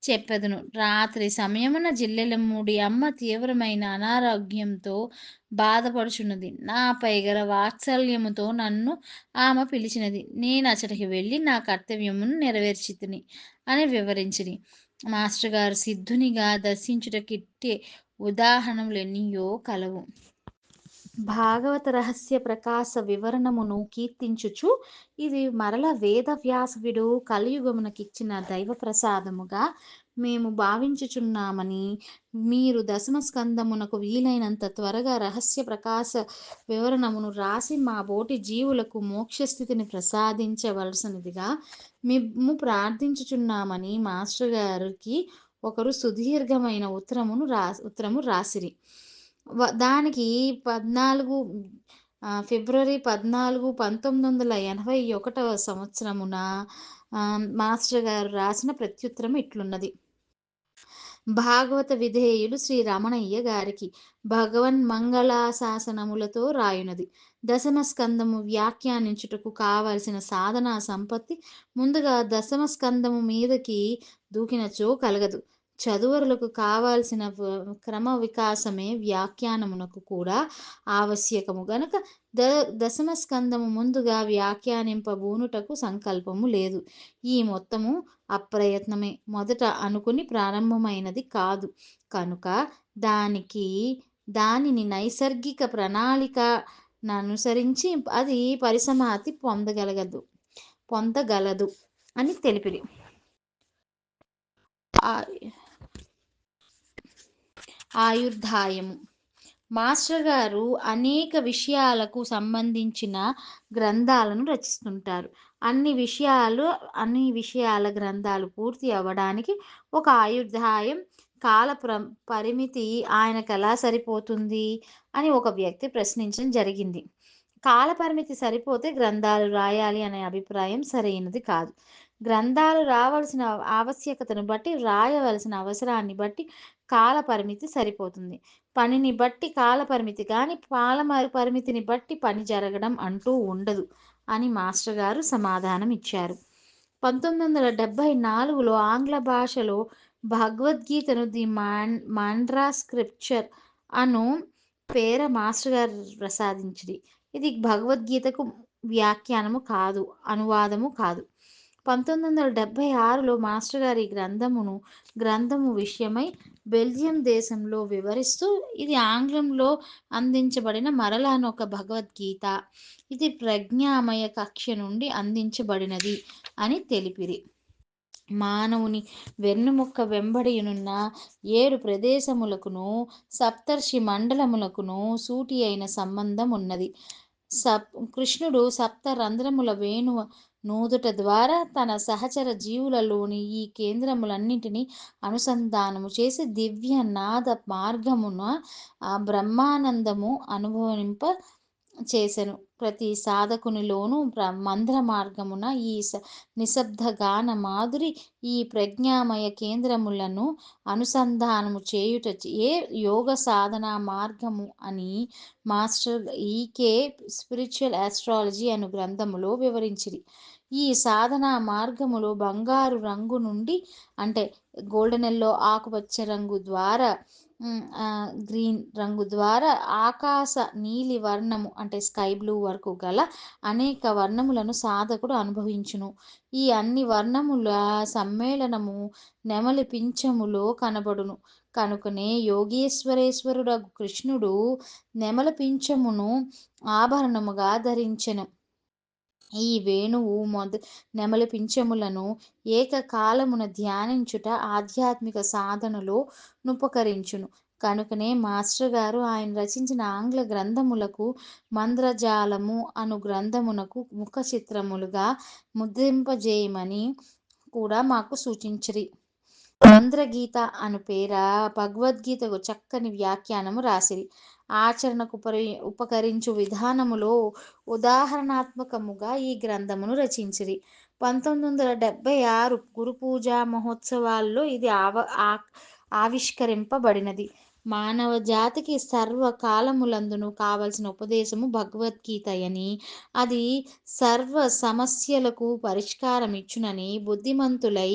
చెప్పెదను. రాత్రి సమయమున జిల్లెలమూడి అమ్మ తీవ్రమైన అనారోగ్యంతో బాధపడుచున్నది. నాపై గల వాత్సల్యముతో నన్ను ఆమె పిలిచినది. నేనచటకి వెళ్ళి నా కర్తవ్యమును నెరవేర్చితిని అని వివరించిరి. మాస్టర్ గారు సిద్ధునిగా దర్శించుటకిట్టే ఉదాహరణలెన్నియో కలవు. భాగవత రహస్య ప్రకాశ వివరణమును కీర్తించుచు ఇది మరల వేద వ్యాసవిడు కలియుగమునకిచ్చిన దైవ ప్రసాదముగా మేము భావించుచున్నామని, మీరు దశమ స్కందమునకు వీలైనంత త్వరగా రహస్య ప్రకాశ వివరణమును రాసి మా బోటి జీవులకు మోక్షస్థితిని ప్రసాదించవలసినదిగా మేము ప్రార్థించుచున్నామని మాస్టర్ గారికి ఒకరు సుదీర్ఘమైన ఉత్తరము రాసిరి. దానికి ఫిబ్రవరి 14, 1981వ సంవత్సరమున మాస్టర్ గారు రాసిన ప్రత్యుత్తరం ఇట్లున్నది. భాగవత విధేయులు శ్రీ రమణయ్య గారికి భగవన్మంగళాశాసనములతో రాయునది. దశమ స్కందము వ్యాఖ్యానించుటకు కావలసిన సాధనా సంపత్తి ముందుగా దశమ స్కందము మీదకి దూకినచో కలగదు. చదువరులకు కావాల్సిన క్రమ వికాసమే వ్యాఖ్యానమునకు కూడా ఆవశ్యకము గనుక దశమ స్కందము ముందుగా వ్యాఖ్యానింపబూనుటకు సంకల్పము లేదు. ఈ మొత్తము అప్రయత్నమే, మొదట అనుకుని ప్రారంభమైనది కాదు కనుక దానిని నైసర్గిక ప్రణాళికననుసరించి అది పరిసమాప్తి పొందగలదు అని తెలిపిరి. ఆయుర్దాయము మాస్టర్ గారు అనేక విషయాలకు సంబంధించిన గ్రంథాలను రచిస్తుంటారు. అన్ని విషయాల గ్రంథాలు పూర్తి అవ్వడానికి ఒక ఆయుర్దాయం కాల పరిమితి ఆయనకు ఎలా సరిపోతుంది అని ఒక వ్యక్తి ప్రశ్నించడం జరిగింది. కాల పరిమితి సరిపోతే గ్రంథాలు రాయాలి అనే అభిప్రాయం సరైనది కాదు. గ్రంథాలు రావలసిన ఆవశ్యకతను బట్టి, రాయవలసిన అవసరాన్ని బట్టి కాల పరిమితి సరిపోతుంది. పనిని బట్టి కాల పరిమితి కానీ పరిమితిని బట్టి పని జరగడం అంటూ ఉండదు అని మాస్టర్ గారు సమాధానం ఇచ్చారు. 1974లో ఆంగ్ల భాషలో భగవద్గీతను ది మాండ్రా స్క్రిప్చర్ అను పేర మాస్టర్ గారు ప్రసాదించిరి. ఇది భగవద్గీతకు వ్యాఖ్యానము కాదు, అనువాదము కాదు. 1976లో మాస్టర్ గారి గ్రంథము విషయమై బెల్జియం దేశంలో వివరిస్తూ ఇది ఆంగ్లంలో అందించబడిన మరలానొక భగవద్గీత, ఇది ప్రజ్ఞామయ కక్ష నుండి అందించబడినది అని తెలిపిరి. మానవుని వెన్నుముక్క వెంబడియునున్న 7 ప్రదేశములకును సప్తర్షి మండలములకును సూటి అయిన సంబంధం ఉన్నది. కృష్ణుడు 7 రంధ్రముల వేణువ నూదుట ద్వారా తన సహచర జీవులలోని ఈ కేంద్రములన్నింటినీ అనుసంధానము చేసి దివ్య నాద మార్గమున బ్రహ్మానందము అనుభవింప చేసెను. ప్రతి సాధకునిలోనూ మంద్ర మార్గమున ఈ నిశ్శబ్ద గాన మాధురి ఈ ప్రజ్ఞామయ కేంద్రములను అనుసంధానము చేయుట ఏ యోగ సాధనా మార్గము అని మాస్టర్ ఈకే స్పిరిచువల్ ఆస్ట్రాలజీ అను గ్రంథములో వివరించిరి. ఈ సాధనా మార్గములో బంగారు రంగు నుండి అంటే గోల్డెన్ యెల్లో ఆకుపచ్చ రంగు ద్వారా గ్రీన్ రంగు ద్వారా ఆకాశ నీలి వర్ణము అంటే స్కై బ్లూ వరకు గల అనేక వర్ణములను సాధకుడు అనుభవించును. ఈ అన్ని వర్ణముల సమ్మేళనము నెమలి పింఛములో కనబడును. కనుకనే యోగేశ్వరేశ్వరుడగు కృష్ణుడు నెమలి పింఛమును ఆభరణముగా ధరించెను. ఈ వేణువు నెమలి పింఛములను ఏకకాలమున ధ్యానించుట ఆధ్యాత్మిక సాధనలో నుపకరించును. కనుకనే మాస్టర్ గారు ఆయన రచించిన ఆంగ్ల గ్రంథములకు మంత్రజాలము అను గ్రంథమునకు ముఖ చిత్రములుగా ముద్రింపజేయమని కూడా మాకు సూచించిరి. మంత్రగీత అను పేర భగవద్గీతకు చక్కని వ్యాఖ్యానము రాసిరి. ఆచరణకు ఉపకరించు విధానములో ఉదాహరణాత్మకముగా ఈ గ్రంథమును రచించిరి. 1976 గురు పూజా మహోత్సవాల్లో ఇది ఆవిష్కరింపబడినది. మానవ జాతికి సర్వకాలములందును కావలసిన ఉపదేశము భగవద్గీతయని, అది సర్వ సమస్యలకు పరిష్కారమిచ్చునని, బుద్ధిమంతులై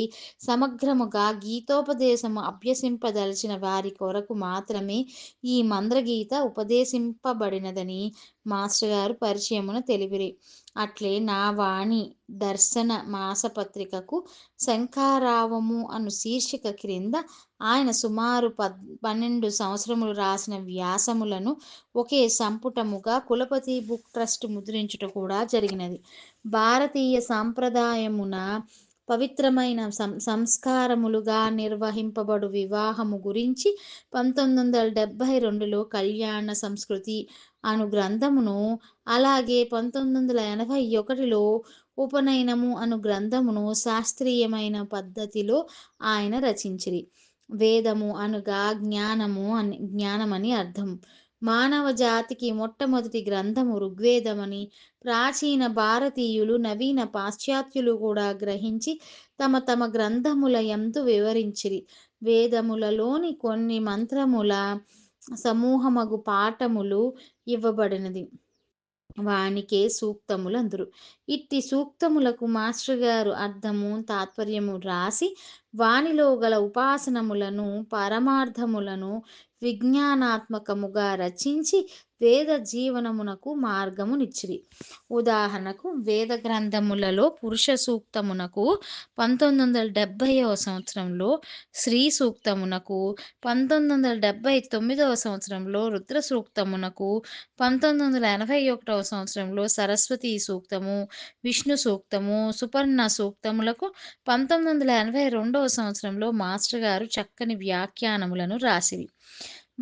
సమగ్రముగా గీతోపదేశము అభ్యసింపదలచిన వారి కొరకు మాత్రమే ఈ మంత్రగీత ఉపదేశింపబడినదని మాస్టర్ గారు పరిచయమున తెలిపిరి. అట్లే నా వాణి దర్శన మాసపత్రికకు శంఖారావము అను శీర్షిక క్రింద ఆయన సుమారు 12 సంవత్సరములు రాసిన వ్యాసములను ఒకే సంపుటముగా కులపతి బుక్ ట్రస్ట్ ముద్రించుట కూడా జరిగినది. భారతీయ సంప్రదాయమున పవిత్రమైన సంస్కారములుగా నిర్వహింపబడు వివాహము గురించి 1972లో కళ్యాణ సంస్కృతి అను గ్రంథమును, అలాగే 1981లో ఉపనయనము అను గ్రంథమును శాస్త్రీయమైన పద్ధతిలో ఆయన రచించిరి. వేదము అనగా జ్ఞానమని అర్థం. మానవ జాతికి మొట్టమొదటి గ్రంథము ఋగ్వేదమని ప్రాచీన భారతీయులు, నవీన పాశ్చాత్యులు కూడా గ్రహించి తమ తమ గ్రంథముల యందు వివరించిరి. వేదములలోని కొన్ని మంత్రముల సమూహమగు పాఠములు ఇవ్వబడినది. వానికే సూక్తములు అందురు. ఇట్టి సూక్తములకు మాస్టర్ గారు అర్థము, తాత్పర్యము రాసి వానిలో గల ఉపాసనములను, పరమార్థములను విజ్ఞానాత్మకముగా రచించి వేద జీవనమునకు మార్గమునిచ్చిరి. ఉదాహరణకు వేద గ్రంథములలో పురుష సూక్తమునకు 1970వ సంవత్సరంలో, శ్రీ సూక్తమునకు 1979వ సంవత్సరంలో, రుద్ర సూక్తమునకు 1981వ సంవత్సరంలో, సరస్వతి సూక్తము, విష్ణు సూక్తము, సుపర్ణ సూక్తములకు 1982వ సంవత్సరంలో మాస్టర్ గారు చక్కని వ్యాఖ్యానములను రాసిరి.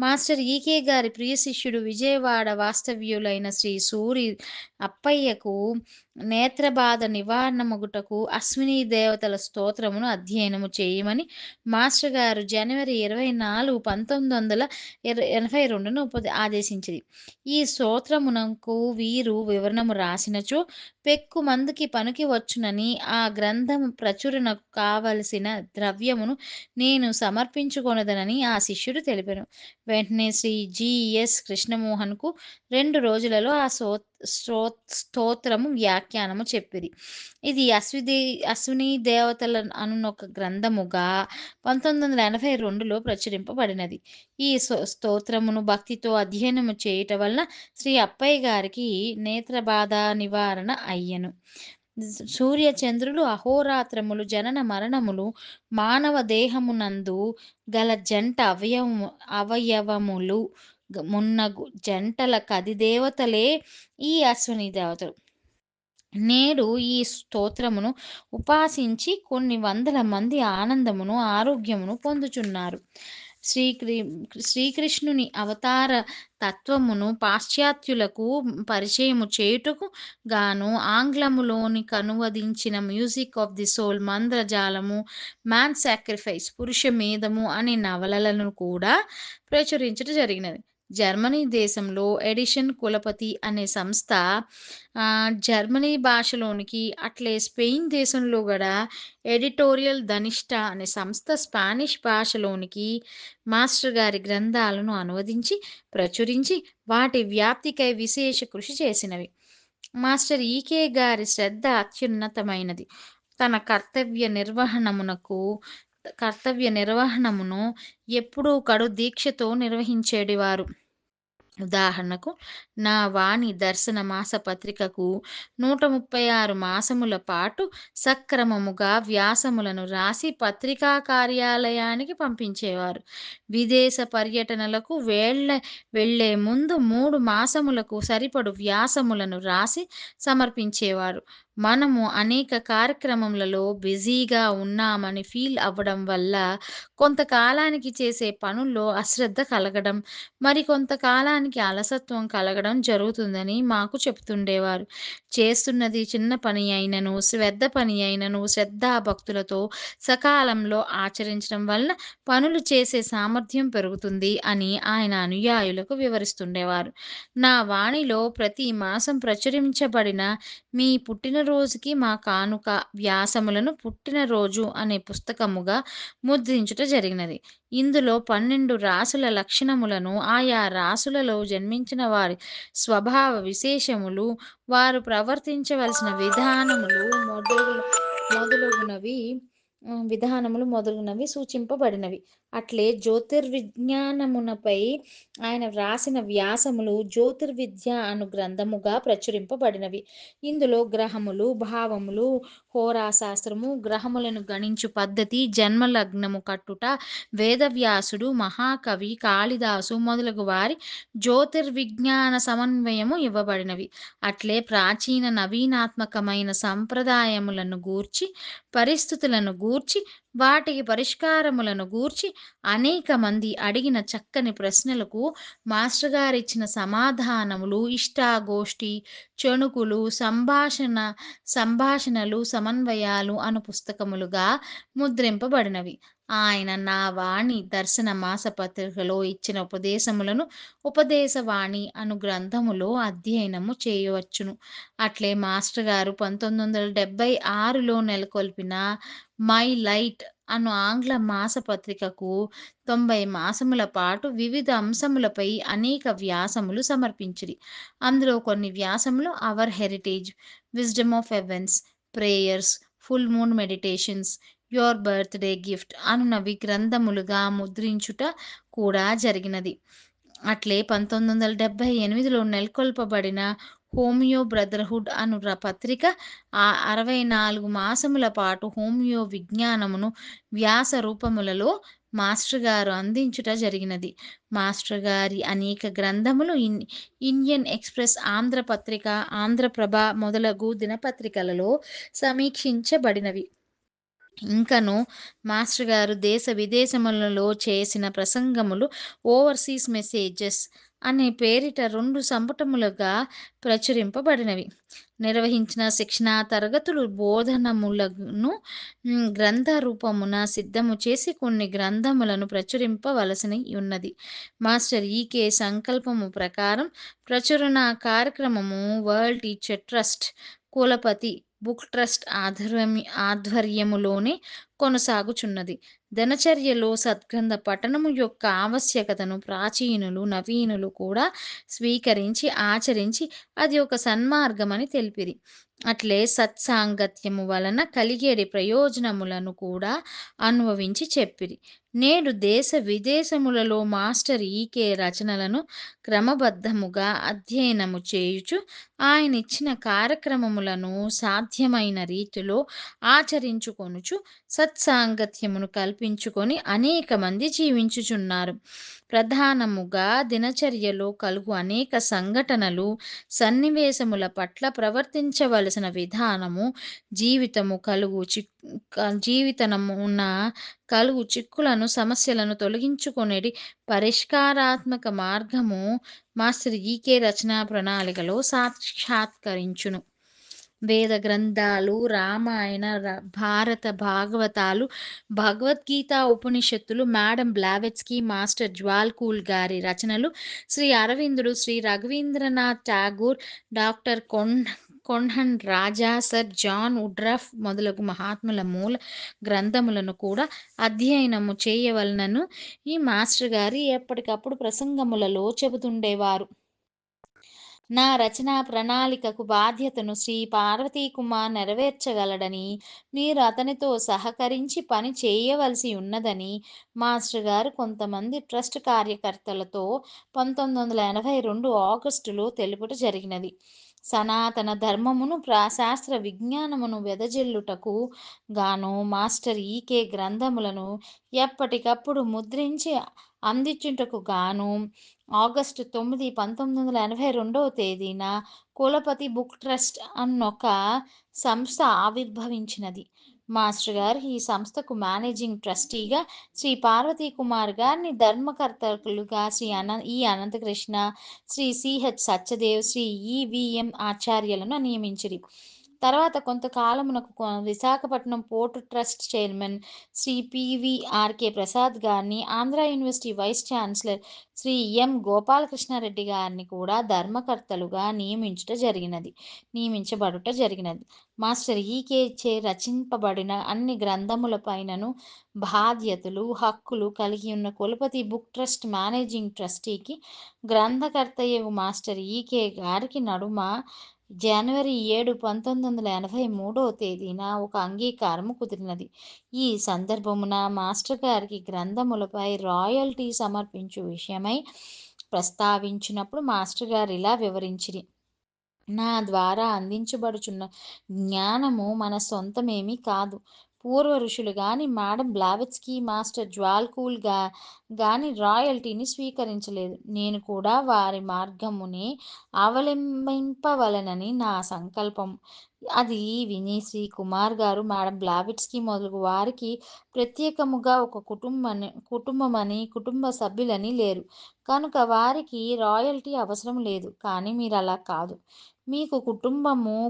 మాస్టర్ ఈకే గారి ప్రియ శిష్యుడు విజయవాడ వాస్తవ్యులైన శ్రీ సూరి అప్పయ్యకు నేత్రబాధ నివారణమగుటకు అశ్విని దేవతల స్తోత్రమును అధ్యయనము చేయమని మాస్టర్ గారు జనవరి 24, 1982న ఆదేశించిరి. ఈ స్తోత్రమునకు వీరు వివరణము రాసినచో పెక్కు మందికి పనికి వచ్చునని, ఆ గ్రంథము ప్రచురణకు కావలసిన ద్రవ్యమును నేను సమర్పించుకొనదనని ఆ శిష్యుడు తెలిపెను. వెంటనే శ్రీ జి.ఎస్. కృష్ణమోహన్కు 2 రోజులలో ఆ స్తోత్రము వ్యాఖ్యానము చెప్పిరి. ఇది అశ్విని దేవతల అనునొక గ్రంథముగా 1982లో ప్రచురింపబడినది. ఈ స్తోత్రమును భక్తితో అధ్యయనము చేయుట వలన శ్రీ అప్పయ్య గారికి నేత్రబాధ నివారణ అయ్యెను. సూర్య చంద్రులు అహోరాత్రములు జనన మరణములు మానవ దేహమునందు గల జంట అవయవములు మున్నగు జంటల కధిదేవతలే ఈ అశ్విని దేవతలు. నేడు ఈ స్తోత్రమును ఉపాసించి కొన్ని వందల మంది ఆనందమును, ఆరోగ్యమును పొందుచున్నారు. శ్రీకృష్ణుని అవతార తత్వమును పాశ్చాత్యులకు పరిచయము చేయుటకు గాను ఆంగ్లములోని కనువదించిన మ్యూజిక్ ఆఫ్ ది సోల్, మంత్రజాలము, మ్యాన్ సాక్రిఫైస్, పురుష మేధము అనే నవలలను కూడా ప్రచురించడం జరిగినది. జర్మనీ దేశంలో ఎడిషన్ కులపతి అనే సంస్థ జర్మనీ భాషలోనికి, అట్లే స్పెయిన్ దేశంలో గూడా ఎడిటోరియల్ ధనిష్ట అనే సంస్థ స్పానిష్ భాషలోనికి మాస్టర్ గారి గ్రంథాలను అనువదించి, ప్రచురించి, వాటి వ్యాప్తికై విశేష కృషి చేసినవి. మాస్టర్ ఈకే గారి శ్రద్ధ అత్యున్నతమైనది. తన కర్తవ్య నిర్వహణమును ఎప్పుడూ కడు దీక్షతో నిర్వహించేడివారు. ఉదాహరణకు, నా వాణి దర్శన మాసపత్రికకు 136 మాసముల పాటు సక్రమముగా వ్యాసములను రాసి పత్రికా కార్యాలయానికి పంపించేవారు. విదేశ పర్యటనలకు వెళ్ళే ముందు 3 మాసములకు సరిపడు వ్యాసములను రాసి సమర్పించేవారు. మనము అనేక కార్యక్రమములలో బిజీగా ఉన్నామని ఫీల్ అవ్వడం వల్ల కొంతకాలానికి చేసే పనుల్లో అశ్రద్ధ కలగడం, మరికొంత కాలానికి అలసత్వం కలగడం జరుగుతుందని మాకు చెప్తుండేవారు. చేస్తున్నది చిన్న పని అయినను, పని అయినను శ్రద్ధాభక్తులతో సకాలంలో ఆచరించడం వలన పనులు చేసే సామర్థ్యం పెరుగుతుంది అని ఆయన అనుయాయులకు వివరిస్తుండేవారు. నా వాణిలో ప్రతి మాసం ప్రచురించబడిన మీ పుట్టినరోజుకి మా కానుక వ్యాసములను పుట్టినరోజు అనే పుస్తకముగా ముద్రించుట జరిగినది. ఇందులో 12 రాసుల లక్షణములను, ఆయా రాసులలో జన్మించిన వారి స్వభావ విశేషములు, వారు ప్రవర్తించవలసిన మొదలగునవి మొదలగునవి సూచింపబడినవి. అట్లే జ్యోతిర్విజ్ఞానమునపై ఆయన వ్రాసిన వ్యాసములు 'జ్యోతిర్విద్య' అను గ్రంథముగా ప్రచురింపబడినవి. ఇందులో గ్రహములు, భావములు, హోరాశాస్త్రము, గ్రహములను గణించు పద్ధతి, జన్మలగ్నము కట్టుట, వేదవ్యాసుడు, మహాకవి కాళిదాసు మొదలగు వారి జ్యోతిర్విజ్ఞాన సమన్వయము ఇవ్వబడినవి. అట్లే ప్రాచీన నవీనాత్మకమైన సంప్రదాయములను గూర్చి, పరిస్థితులను గూర్చి, వాటికి పరిష్కారములను గూర్చి అనేక మంది అడిగిన చక్కని ప్రశ్నలకు మాస్టర్ గారిచ్చిన సమాధానములు ఇష్టాగోష్ఠి, చణుకులు, సంభాషణలు, సమన్వయాలు అను పుస్తకములుగా ముద్రింపబడినవి. ఆయన నా వాణి దర్శన మాసపత్రికలో ఇచ్చిన ఉపదేశములను ఉపదేశవాణి అను గ్రంథములో అధ్యయనము చేయవచ్చును. అట్లే మాస్టర్ గారు 1976లో నెలకొల్పిన మై లైట్ అను ఆంగ్ల మాసపత్రికకు 90 మాసముల పాటు వివిధ అంశములపై అనేక వ్యాసములు సమర్పించిరి. అందులో కొన్ని వ్యాసములు our heritage, wisdom of heavens, prayers, full moon meditations, your birthday gift అనునవి గ్రంథములుగా ముద్రించుట కూడా జరిగినది. అట్లే 1978లో నెలకొల్పబడిన హోమియో బ్రదర్‌హుడ్ అను పత్రిక 64 మాసముల పాటు హోమియో విజ్ఞానమును వ్యాస రూపములలో మాస్టర్ గారు అందించుట జరిగినది. మాస్టర్ గారి అనేక గ్రంథములు ఇండియన్ ఎక్స్‌ప్రెస్, ఆంధ్రపత్రిక, ఆంధ్రప్రభ మొదలగు దినపత్రికలలో సమీక్షించబడినవి. ఇంకను మాస్టర్ గారు దేశ విదేశములలో చేసిన ప్రసంగములు ఓవర్‌సీస్ మెసేజెస్ అనే పేరిట 2 సంపుటములుగా ప్రచురింపబడినవి. నిర్వహించిన శిక్షణా తరగతులు, బోధనములను గ్రంథ రూపమున సిద్ధము చేసి కొన్ని గ్రంథములను ప్రచురింపవలసి ఉన్నది. మాస్టర్ ఈకే సంకల్పము ప్రకారం ప్రచురణ కార్యక్రమము world teacher trust, Kulapati book trust ఆధ్వర్యములోనే కొనసాగుచున్నది. దినచర్యలో సద్గ్రంథ పఠనము యొక్క ఆవశ్యకతను ప్రాచీనులు, నవీనులు కూడా స్వీకరించి, ఆచరించి అది ఒక సన్మార్గమని తెలిపిరి. అట్లే సత్సాంగత్యము వలన కలిగేడి ప్రయోజనములను కూడా అనుభవించి చెప్పిరి. నేడు దేశ విదేశములలో మాస్టర్ ఈకే రచనలను క్రమబద్ధముగా అధ్యయనము చేయుచు, ఆయనిచ్చిన కార్యక్రమములను సాధ్యమైన రీతిలో ఆచరించుకొనుచు, సత్సాంగత్యమును కల్పించుకొని అనేక మంది జీవించుచున్నారు. ప్రధానముగా దినచర్యలో కలుగు అనేక సంఘటనలు, సన్నివేశముల పట్ల ప్రవర్తించవలసిన విధానము, జీవితమున కలుగు చిక్కులను, సమస్యలను తొలగించుకొనేటి పరిష్కారాత్మక మార్గము మాస్టర్ ఈకే రచనా ప్రణాళికలో సాక్షాత్కరించును. వేద గ్రంథాలు, రామాయణ, భారత భాగవతాలు, భగవద్గీత, ఉపనిషత్తులు, మేడం బ్లావెట్స్కీ, మాస్టర్ జ్వాల్కూల్ గారి రచనలు, శ్రీ అరవిందుడు, శ్రీ రఘువీంద్రనాథ్ ఠాగూర్, డాక్టర్ కొన్హన్ రాజా, సర్ జాన్ వుడ్రఫ్ మొదలగు మహాత్ముల మూల గ్రంథములను కూడా అధ్యయనము చేయవలనను ఈ మాస్టర్ గారు ఎప్పటికప్పుడు ప్రసంగములలో చెబుతుండేవారు. నా రచనా ప్రణాళికకు బాధ్యతను శ్రీ పార్వతీ కుమార్ నెరవేర్చగలడని, మీరు అతనితో సహకరించి పని చేయవలసి ఉన్నదని మాస్టర్ గారు కొంతమంది ట్రస్ట్ కార్యకర్తలతో 1982 ఆగస్టులో తెలుపుట జరిగినది. సనాతన ధర్మమును, శాస్త్ర విజ్ఞానమును వెదజల్లుటకు గాను మాస్టర్ ఈకే గ్రంథములను ఎప్పటికప్పుడు ముద్రించి అందించుటకు గాను ఆగస్టు 9, 1982 తేదీన కులపతి బుక్ ట్రస్ట్ అన్నొక సంస్థ ఆవిర్భవించినది. మాస్టర్ గారు ఈ సంస్థకు మేనేజింగ్ ట్రస్టీగా శ్రీ పార్వతీ కుమార్ గారిని, ధర్మకర్తలుగా శ్రీ అనంతకృష్ణ, శ్రీ సిహెచ్ సత్యదేవ్, శ్రీ ఈవిఎం ఆచార్యులను నియమించిరి. తర్వాత కొంతకాలమునకు Visakhapatnam port trust chairman Shri PVRK Prasad గారిని, Andhra university vice chancellor Shri M Gopalakrishna Reddy గారిని కూడా ధర్మకర్తలుగా నియమించబడుట జరిగినది. మాస్టర్ ఈకే చే రచింపబడిన అన్ని గ్రంథములపైనను బాధ్యతలు, హక్కులు కలిగి ఉన్న కులపతి బుక్ ట్రస్ట్ మేనేజింగ్ ట్రస్టీకి గ్రంథకర్తయ్యగు మాస్టర్ ఈకే గారికి నడుమ జనవరి 7, 1983 తేదీన ఒక అంగీకారము కుదిరినది. ఈ సందర్భమున మాస్టర్ గారికి గ్రంథములపై రాయల్టీ సమర్పించు విషయమై ప్రస్తావించినప్పుడు మాస్టర్ గారు ఇలా వివరించిరి. నా ద్వారా అందించబడుచున్న జ్ఞానము మన సొంతమేమీ కాదు. పూర్వ ఋషులు గాని, మేడం బ్లావెట్స్కీ, మాస్టర్ జ్వాల్కూల్ గాని రాయల్టీని స్వీకరించలేదు. నేను కూడా వారి మార్గమునే అవలంబింపవలెనని నా సంకల్పం. అది విని శ్రీ కుమార్ గారు, మేడం బ్లావెట్స్కీ మొదలగు వారికి ప్రత్యేకముగా ఒక కుటుంబమని, కుటుంబ సభ్యులని లేరు. కనుక వారికి రాయల్టీ అవసరం లేదు. కానీ మీరలా కాదు. మీకు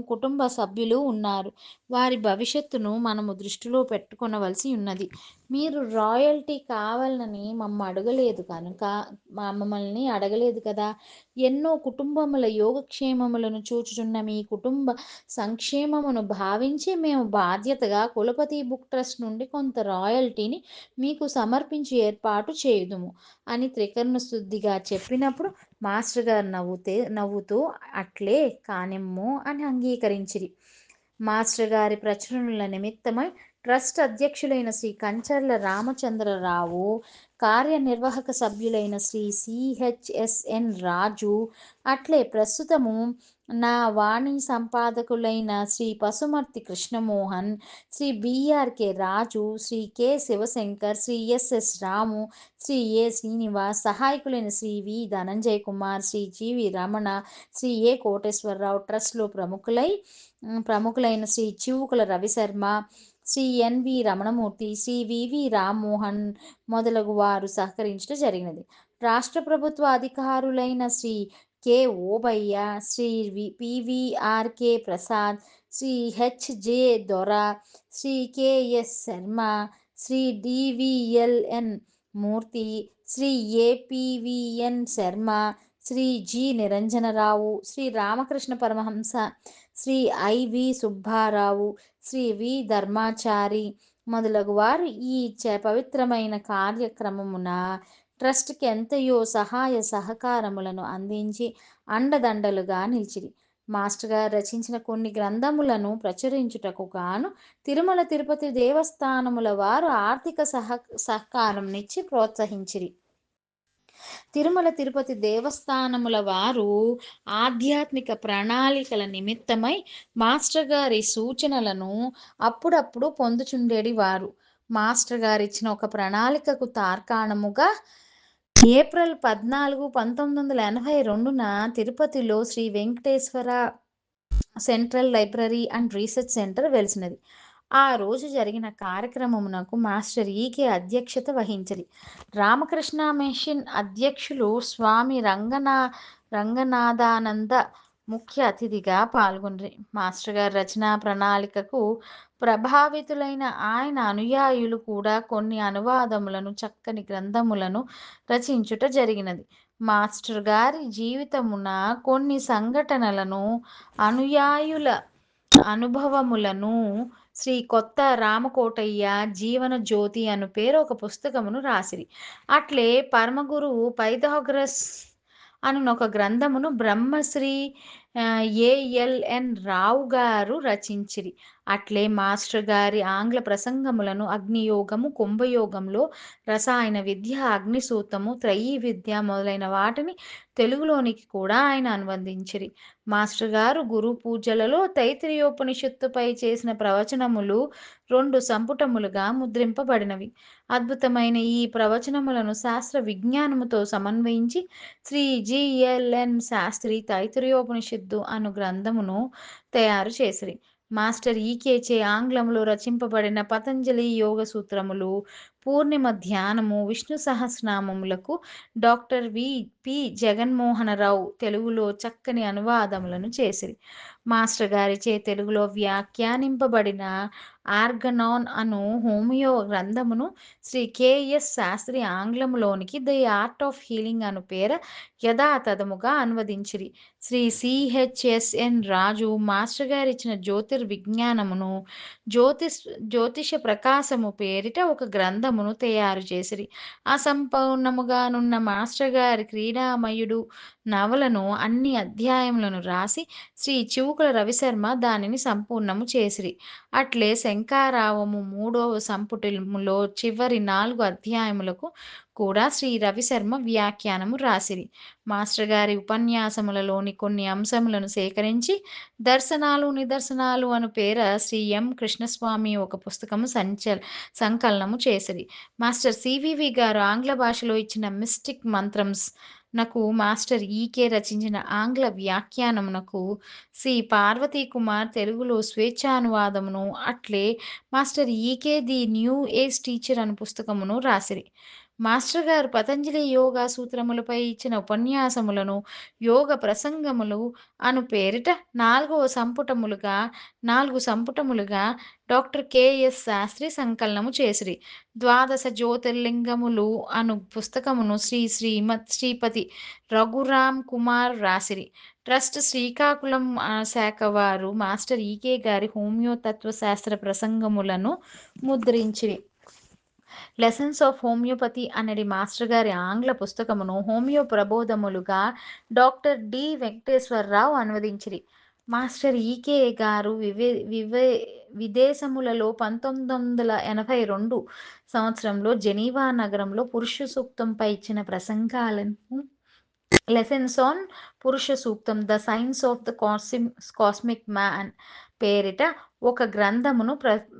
కుటుంబ సభ్యులు ఉన్నారు. వారి భవిష్యత్తును మనము దృష్టిలో పెట్టుకొనవలసి ఉన్నది. మీరు రాయల్టీ కావాలని మమ్మల్ని అడగలేదు కదా! ఎన్నో కుటుంబముల యోగక్షేమములను చూచుచున్న మీ కుటుంబ సంక్షేమమును భావించి మేము బాధ్యతగా కులపతి బుక్ ట్రస్ట్ నుండి కొంత రాయల్టీని మీకు సమర్పించి ఏర్పాటు చేయుదుము అని త్రికరణ శుద్ధిగా చెప్పినప్పుడు మాస్టర్ గారు నవ్వుతూ అట్లే కానిమ్ము అని అంగీకరించిరి. మాస్టర్ గారి ప్రచురణల నిమిత్తమై ట్రస్ట్ అధ్యక్షులైన శ్రీ కంచర్ల రామచంద్రరావు, కార్యనిర్వాహక సభ్యులైన శ్రీ సిహెచ్ఎస్ఎన్ రాజు, అట్లే ప్రస్తుతము నా వాణి సంపాదకులైన శ్రీ పసుమర్తి కృష్ణమోహన్, శ్రీ బిఆర్కే రాజు, శ్రీ కె శివశంకర్, శ్రీ ఎస్ఎస్ రాము, శ్రీ ఏ శ్రీనివాస్, సహాయకులైన శ్రీ వి ధనంజయ్ కుమార్, శ్రీ జీవి రమణ, శ్రీ ఏ కోటేశ్వరరావు, ట్రస్ట్లో ప్రముఖులైన శ్రీ చివుకుల రవిశర్మ, శ్రీ ఎన్వి రమణమూర్తి, శ్రీ వివి రామ్మోహన్ మొదలగు వారు సహకరించడం జరిగినది. రాష్ట్ర ప్రభుత్వ అధికారులైన Shri K Obaiah, Shri PVRK Prasad, Shri HJ దొర, శ్రీ కెఎస్ శర్మ, శ్రీ డివిఎల్ఎన్ మూర్తి, శ్రీ ఏపివిఎన్ శర్మ, శ్రీ జి నిరంజనరావు, శ్రీ రామకృష్ణ పరమహంస, శ్రీ ఐవి సుబ్బారావు, శ్రీ వి ధర్మాచారి మొదలగు వారు ఈ పవిత్రమైన కార్యక్రమమున ట్రస్ట్కి ఎంతయో సహాయ సహకారములను అందించి అండదండలుగా నిలిచిరి. మాస్టర్ గారు రచించిన కొన్ని గ్రంథములను ప్రచురించుటకు గాను తిరుమల తిరుపతి దేవస్థానముల వారు ఆర్థిక సహకారంనిచ్చి ప్రోత్సహించిరి. తిరుమల తిరుపతి దేవస్థానముల వారు ఆధ్యాత్మిక ప్రణాళికల నిమిత్తమై మాస్టర్ గారి సూచనలను అప్పుడప్పుడు పొందుచుండేది వారు. మాస్టర్ గారు ఇచ్చిన ఒక ప్రణాళికకు తార్కాణముగా ఏప్రిల్ 14, 1982న తిరుపతిలో Shri Venkateswara central library and research centre వెలిసినది. ఆ రోజు జరిగిన కార్యక్రమమునకు మాస్టర్ ఈకే అధ్యక్షత వహించిరి. రామకృష్ణ మిషన్ అధ్యక్షులు స్వామి రంగనాథానంద ముఖ్య అతిథిగా పాల్గొండ్రి. మాస్టర్ గారి రచనా ప్రణాళికకు ప్రభావితులైన ఆయన అనుయాయులు కూడా కొన్ని అనువాదములను, చక్కని గ్రంథములను రచించుట జరిగినది. మాస్టర్ గారి జీవితమున కొన్ని సంఘటనలను, అనుయాయుల అనుభవములను శ్రీ కొత్త రామకోటయ్య జీవన జ్యోతి అను పేరు ఒక పుస్తకమును రాసిరి. అట్లే పరమగురువు పైథాగరస్ అనునొక గ్రంథమును బ్రహ్మశ్రీ ఏఎల్ఎన్ రావు గారు రచించిరి. అట్లే మాస్టర్ గారి ఆంగ్ల ప్రసంగములను అగ్నియోగము, కుంభయోగంలో రసాయన విద్య, అగ్నిసూత్రము, త్రయీ విద్య మొదలైన వాటిని తెలుగులోనికి కూడా ఆయన అనువదించిరి. మాస్టర్ గారు గురు పూజలలో తైత్తిరీయోపనిషత్తుపై చేసిన ప్రవచనములు 2 సంపుటములుగా ముద్రింపబడినవి. అద్భుతమైన ఈ ప్రవచనములను శాస్త్ర విజ్ఞానముతో సమన్వయించి శ్రీ జిఎల్ఎన్ శాస్త్రి తైత్తిరీయోపనిషత్తు అను గ్రంథమును తయారు చేసిరి. మాస్టర్ ఈకేచే ఆంగ్లంలో రచింపబడిన పతంజలి యోగ సూత్రములు, పూర్ణిమ ధ్యానము, విష్ణు సహస్రనామములకు డాక్టర్ పి జగన్మోహనరావు తెలుగులో చక్కని అనువాదములను చేసిరి. మాస్టర్ గారిచే తెలుగులో వ్యాఖ్యానింపబడిన ఆర్గనాన్ అను హోమియో గ్రంథమును శ్రీ కెఎస్ శాస్త్రి ఆంగ్లములోనికి ది ఆర్ట్ ఆఫ్ హీలింగ్ అను పేర యథాతథముగా అనువదించిరి. శ్రీ సిహెచ్ఎస్ఎన్ రాజు మాస్టర్ గారిచ్చిన జ్యోతిర్విజ్ఞానమును, జ్యోతిష ప్రకాశము పేరిట ఒక గ్రంథమును తయారు చేసిరి. అసంపూర్ణముగానున్న మాస్టర్ గారి క్రీడామయుడు నవలను అన్ని అధ్యాయములను రాసి శ్రీ చివుకుల రవిశర్మ దానిని సంపూర్ణము చేసిరి. అట్లే శంఖారావము 3వ సంపుటములో చివరి 4 అధ్యాయములకు కూడా శ్రీ రవిశర్మ వ్యాఖ్యానము రాసిరి. మాస్టర్ గారి ఉపన్యాసములలోని కొన్ని అంశములను సేకరించి దర్శనాలు, నిదర్శనాలు అను పేర శ్రీ ఎం కృష్ణస్వామి ఒక పుస్తకము సంకలనము చేసిరి. మాస్టర్ సివివి గారు ఆంగ్ల భాషలో ఇచ్చిన మిస్టిక్ మంత్రమ్స్ నకు మాస్టర్ ఈకే రచించిన ఆంగ్ల వ్యాఖ్యానమునకు సి పార్వతీ కుమార్ తెలుగులో స్వేచ్ఛానువాదమును, అట్లే master EK the new age teacher అను పుస్తకమును రాసిరి. మాస్టర్ గారు పతంజలి యోగా సూత్రములపై ఇచ్చిన ఉపన్యాసములను యోగ ప్రసంగములు అను పేరిట 4 సంపుటములుగా డాక్టర్ కెఎస్ శాస్త్రి సంకలనము చేసిరి. ద్వాదశ జ్యోతిర్లింగములు అను పుస్తకమును శ్రీపతి రఘురామ్ కుమార్ రాసిరి. ట్రస్ట్ శ్రీకాకుళం శాఖ వారు మాస్టర్ ఈకే గారి హోమియో తత్వశాస్త్ర ప్రసంగములను ముద్రించిరి. లెసన్స్ ఆఫ్ హోమియోపతి అనేది మాస్టర్ గారి ఆంగ్ల పుస్తకమును హోమియో ప్రబోధములుగా డాక్టర్ డి వెంకటేశ్వరరావు అనువదించిరి. మాస్టర్ ఈకే గారు విదేశములలో 1982 సంవత్సరంలో జెనీవా నగరంలో పురుష సూక్తంపై ఇచ్చిన ప్రసంగాలను లెసన్స్ ఆన్ పురుష సూక్తం, the science of the cosmic man పేరిట ఒక గ్రంథమును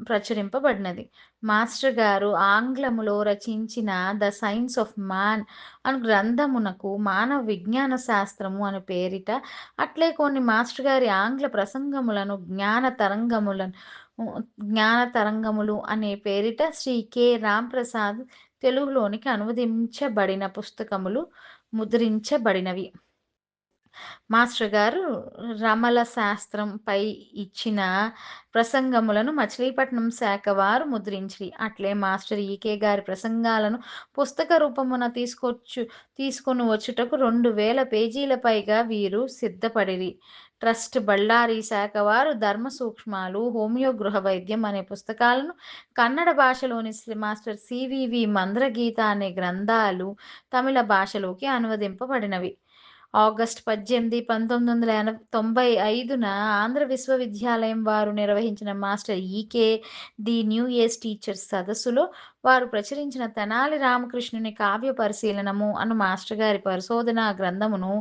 ప్రచురింపబడినది. మాస్టర్ గారు ఆంగ్లములో రచించిన ద సైన్స్ ఆఫ్ మ్యాన్ అను గ్రంథమునకు మానవ విజ్ఞాన శాస్త్రము అను పేరిట, అట్లే కొన్ని మాస్టర్ గారి ఆంగ్ల ప్రసంగములను జ్ఞాన తరంగములు అనే పేరిట శ్రీ కె రాంప్రసాద్ తెలుగులోనికి అనువదించబడిన పుస్తకములు ముద్రించబడినవి. మాస్టర్ గారు రమల శాస్త్రం పై ఇచ్చిన ప్రసంగములను మచిలీపట్నం శాఖ వారు ముద్రించిరి. అట్లే మాస్టర్ ఈకే గారి ప్రసంగాలను పుస్తక రూపమున తీసుకొని వచ్చుటకు 2000 పేజీల పైగా వీరు సిద్ధపడిరి. ట్రస్ట్ బళ్ళారి శాఖ వారు ధర్మ సూక్ష్మాలు, హోమియో గృహ వైద్యం అనే పుస్తకాలను కన్నడ భాషలోని మాస్టర్ సివివి మంద్రగీత అనే గ్రంథాలు తమిళ భాషలోకి అనువదింపబడినవి. ఆగస్టు 18, 1995న ఆంధ్ర విశ్వవిద్యాలయం వారు నిర్వహించిన master EK the new age teachers సదస్సులో వారు ప్రచురించిన తెనాలి రామకృష్ణుని కావ్య పరిశీలనము అను మాస్టర్ గారి పరిశోధనా గ్రంథమును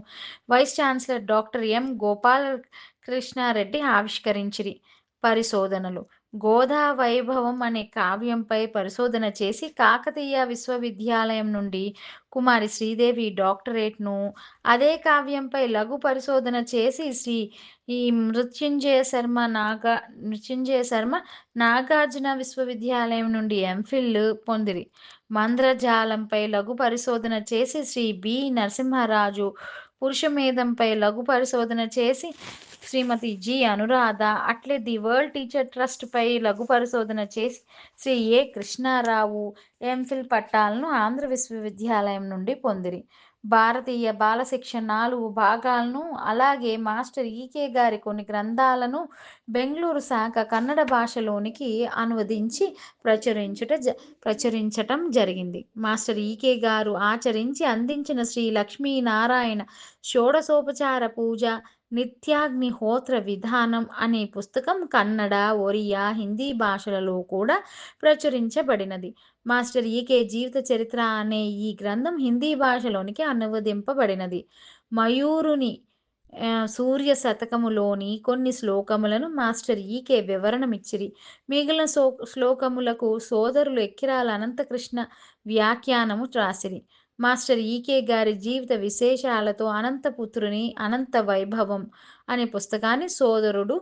vice chancellor doctor M Gopalakrishna Reddy ఆవిష్కరించిరి. పరిశోధనలు: గోదా వైభవం అనే కావ్యంపై పరిశోధన చేసి కాకతీయ విశ్వవిద్యాలయం నుండి కుమారి శ్రీదేవి డాక్టరేట్ను, అదే కావ్యంపై లఘు పరిశోధన చేసి శ్రీ మృత్యుంజయ శర్మ నాగార్జున విశ్వవిద్యాలయం నుండి ఎంఫిల్ పొందిరి. మంద్రజాలంపై లఘు పరిశోధన చేసి శ్రీ బి నరసింహరాజు పురుషమేధంపై లఘు పరిశోధన చేసి శ్రీమతి జి. అనురాధ, అట్లే ది వరల్డ్ టీచర్ ట్రస్ట్‌పై లఘు పరిశోధన చేసి శ్రీ ఏ. కృష్ణారావు ఎంఫిల్ పట్టాలను ఆంధ్ర విశ్వవిద్యాలయం నుండి పొందిరి. భారతీయ బాల శిక్ష 4 భాగాలను, అలాగే మాస్టర్ ఈకే గారి కొన్ని గ్రంథాలను బెంగుళూరు శాఖ కన్నడ భాషలోనికి అనువదించి ప్రచురించటం జరిగింది. మాస్టర్ ఈకే గారు ఆచరించి అందించిన శ్రీ లక్ష్మీనారాయణ షోడశోపచార పూజ, నిత్యాగ్నిహోత్ర విధానం అనే పుస్తకం కన్నడ, ఒరియా, హిందీ భాషలలో కూడా ప్రచురించబడినది. మాస్టర్ ఈకే జీవిత చరిత్ర అనే ఈ గ్రంథం హిందీ భాషలోనికి అనువదింపబడినది. మయూరుని సూర్య శతకములోని కొన్ని శ్లోకములను మాస్టర్ ఈకే వివరణమిచ్చిరి. మిగిలిన శ్లోకములకు సోదరులు ఎక్కిరాల అనంతకృష్ణ వ్యాఖ్యానము రాసిరి. మాస్టర్ ఈకే గారి జీవిత విశేషాలతో అనంతపుత్రుని అనంత వైభవం అనే పుస్తకాన్ని సోదరుడు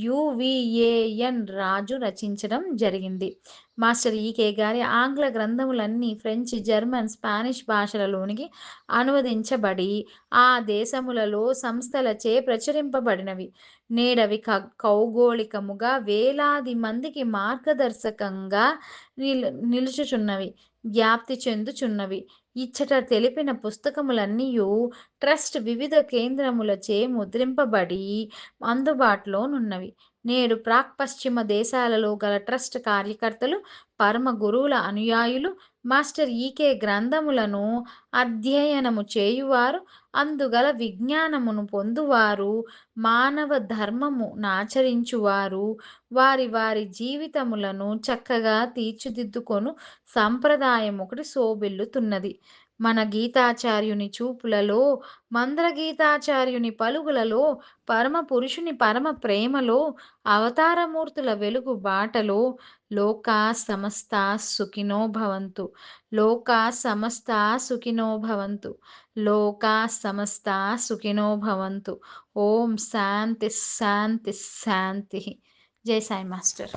యువిఏఎన్ రాజు రచించడం జరిగింది. మాస్టర్ ఈకే గారి ఆంగ్ల గ్రంథములన్నీ ఫ్రెంచ్, జర్మన్, స్పానిష్ భాషలలోనికి అనువదించబడి ఆ దేశములలో సంస్థలచే ప్రచురింపబడినవి. నేడవి కౌగోళికముగా వేలాది మందికి మార్గదర్శకంగా నిలుచుచున్నవి, వ్యాప్తి చెందుచున్నవి. ఇచ్చట తెలిపిన పుస్తకములన్నీయు ట్రస్ట్ వివిధ కేంద్రములచే ముద్రింపబడి అందుబాటులోనున్నవి. నేడు ప్రాక్పశ్చిమ దేశాలలో గల ట్రస్ట్ కార్యకర్తలు, పరమ గురువుల అనుయాయులు మాస్టర్ ఈకే గ్రంథములను అధ్యయనము చేయువారు, అందుగల విజ్ఞానమును పొందువారు, మానవ ధర్మము నాచరించువారు, వారి వారి జీవితములను చక్కగా తీర్చిదిద్దుకొను సంప్రదాయమొకటి శోభిల్లుతున్నది. మన గీతాచార్యుని చూపులలో, మంద్రగీతాచార్యుని పలుకులలో, పరమ పురుషుని పరమ ప్రేమలో, అవతారమూర్తుల వెలుగు బాటలో లోకా సమస్తా సుఖినో భవంతు. లోకా సమస్తా సుఖినో భవంతు. లోకా సమస్తా సుఖినో భవంతు. ఓం శాంతి శాంతి శాంతి. జై సాయి మాస్టర్.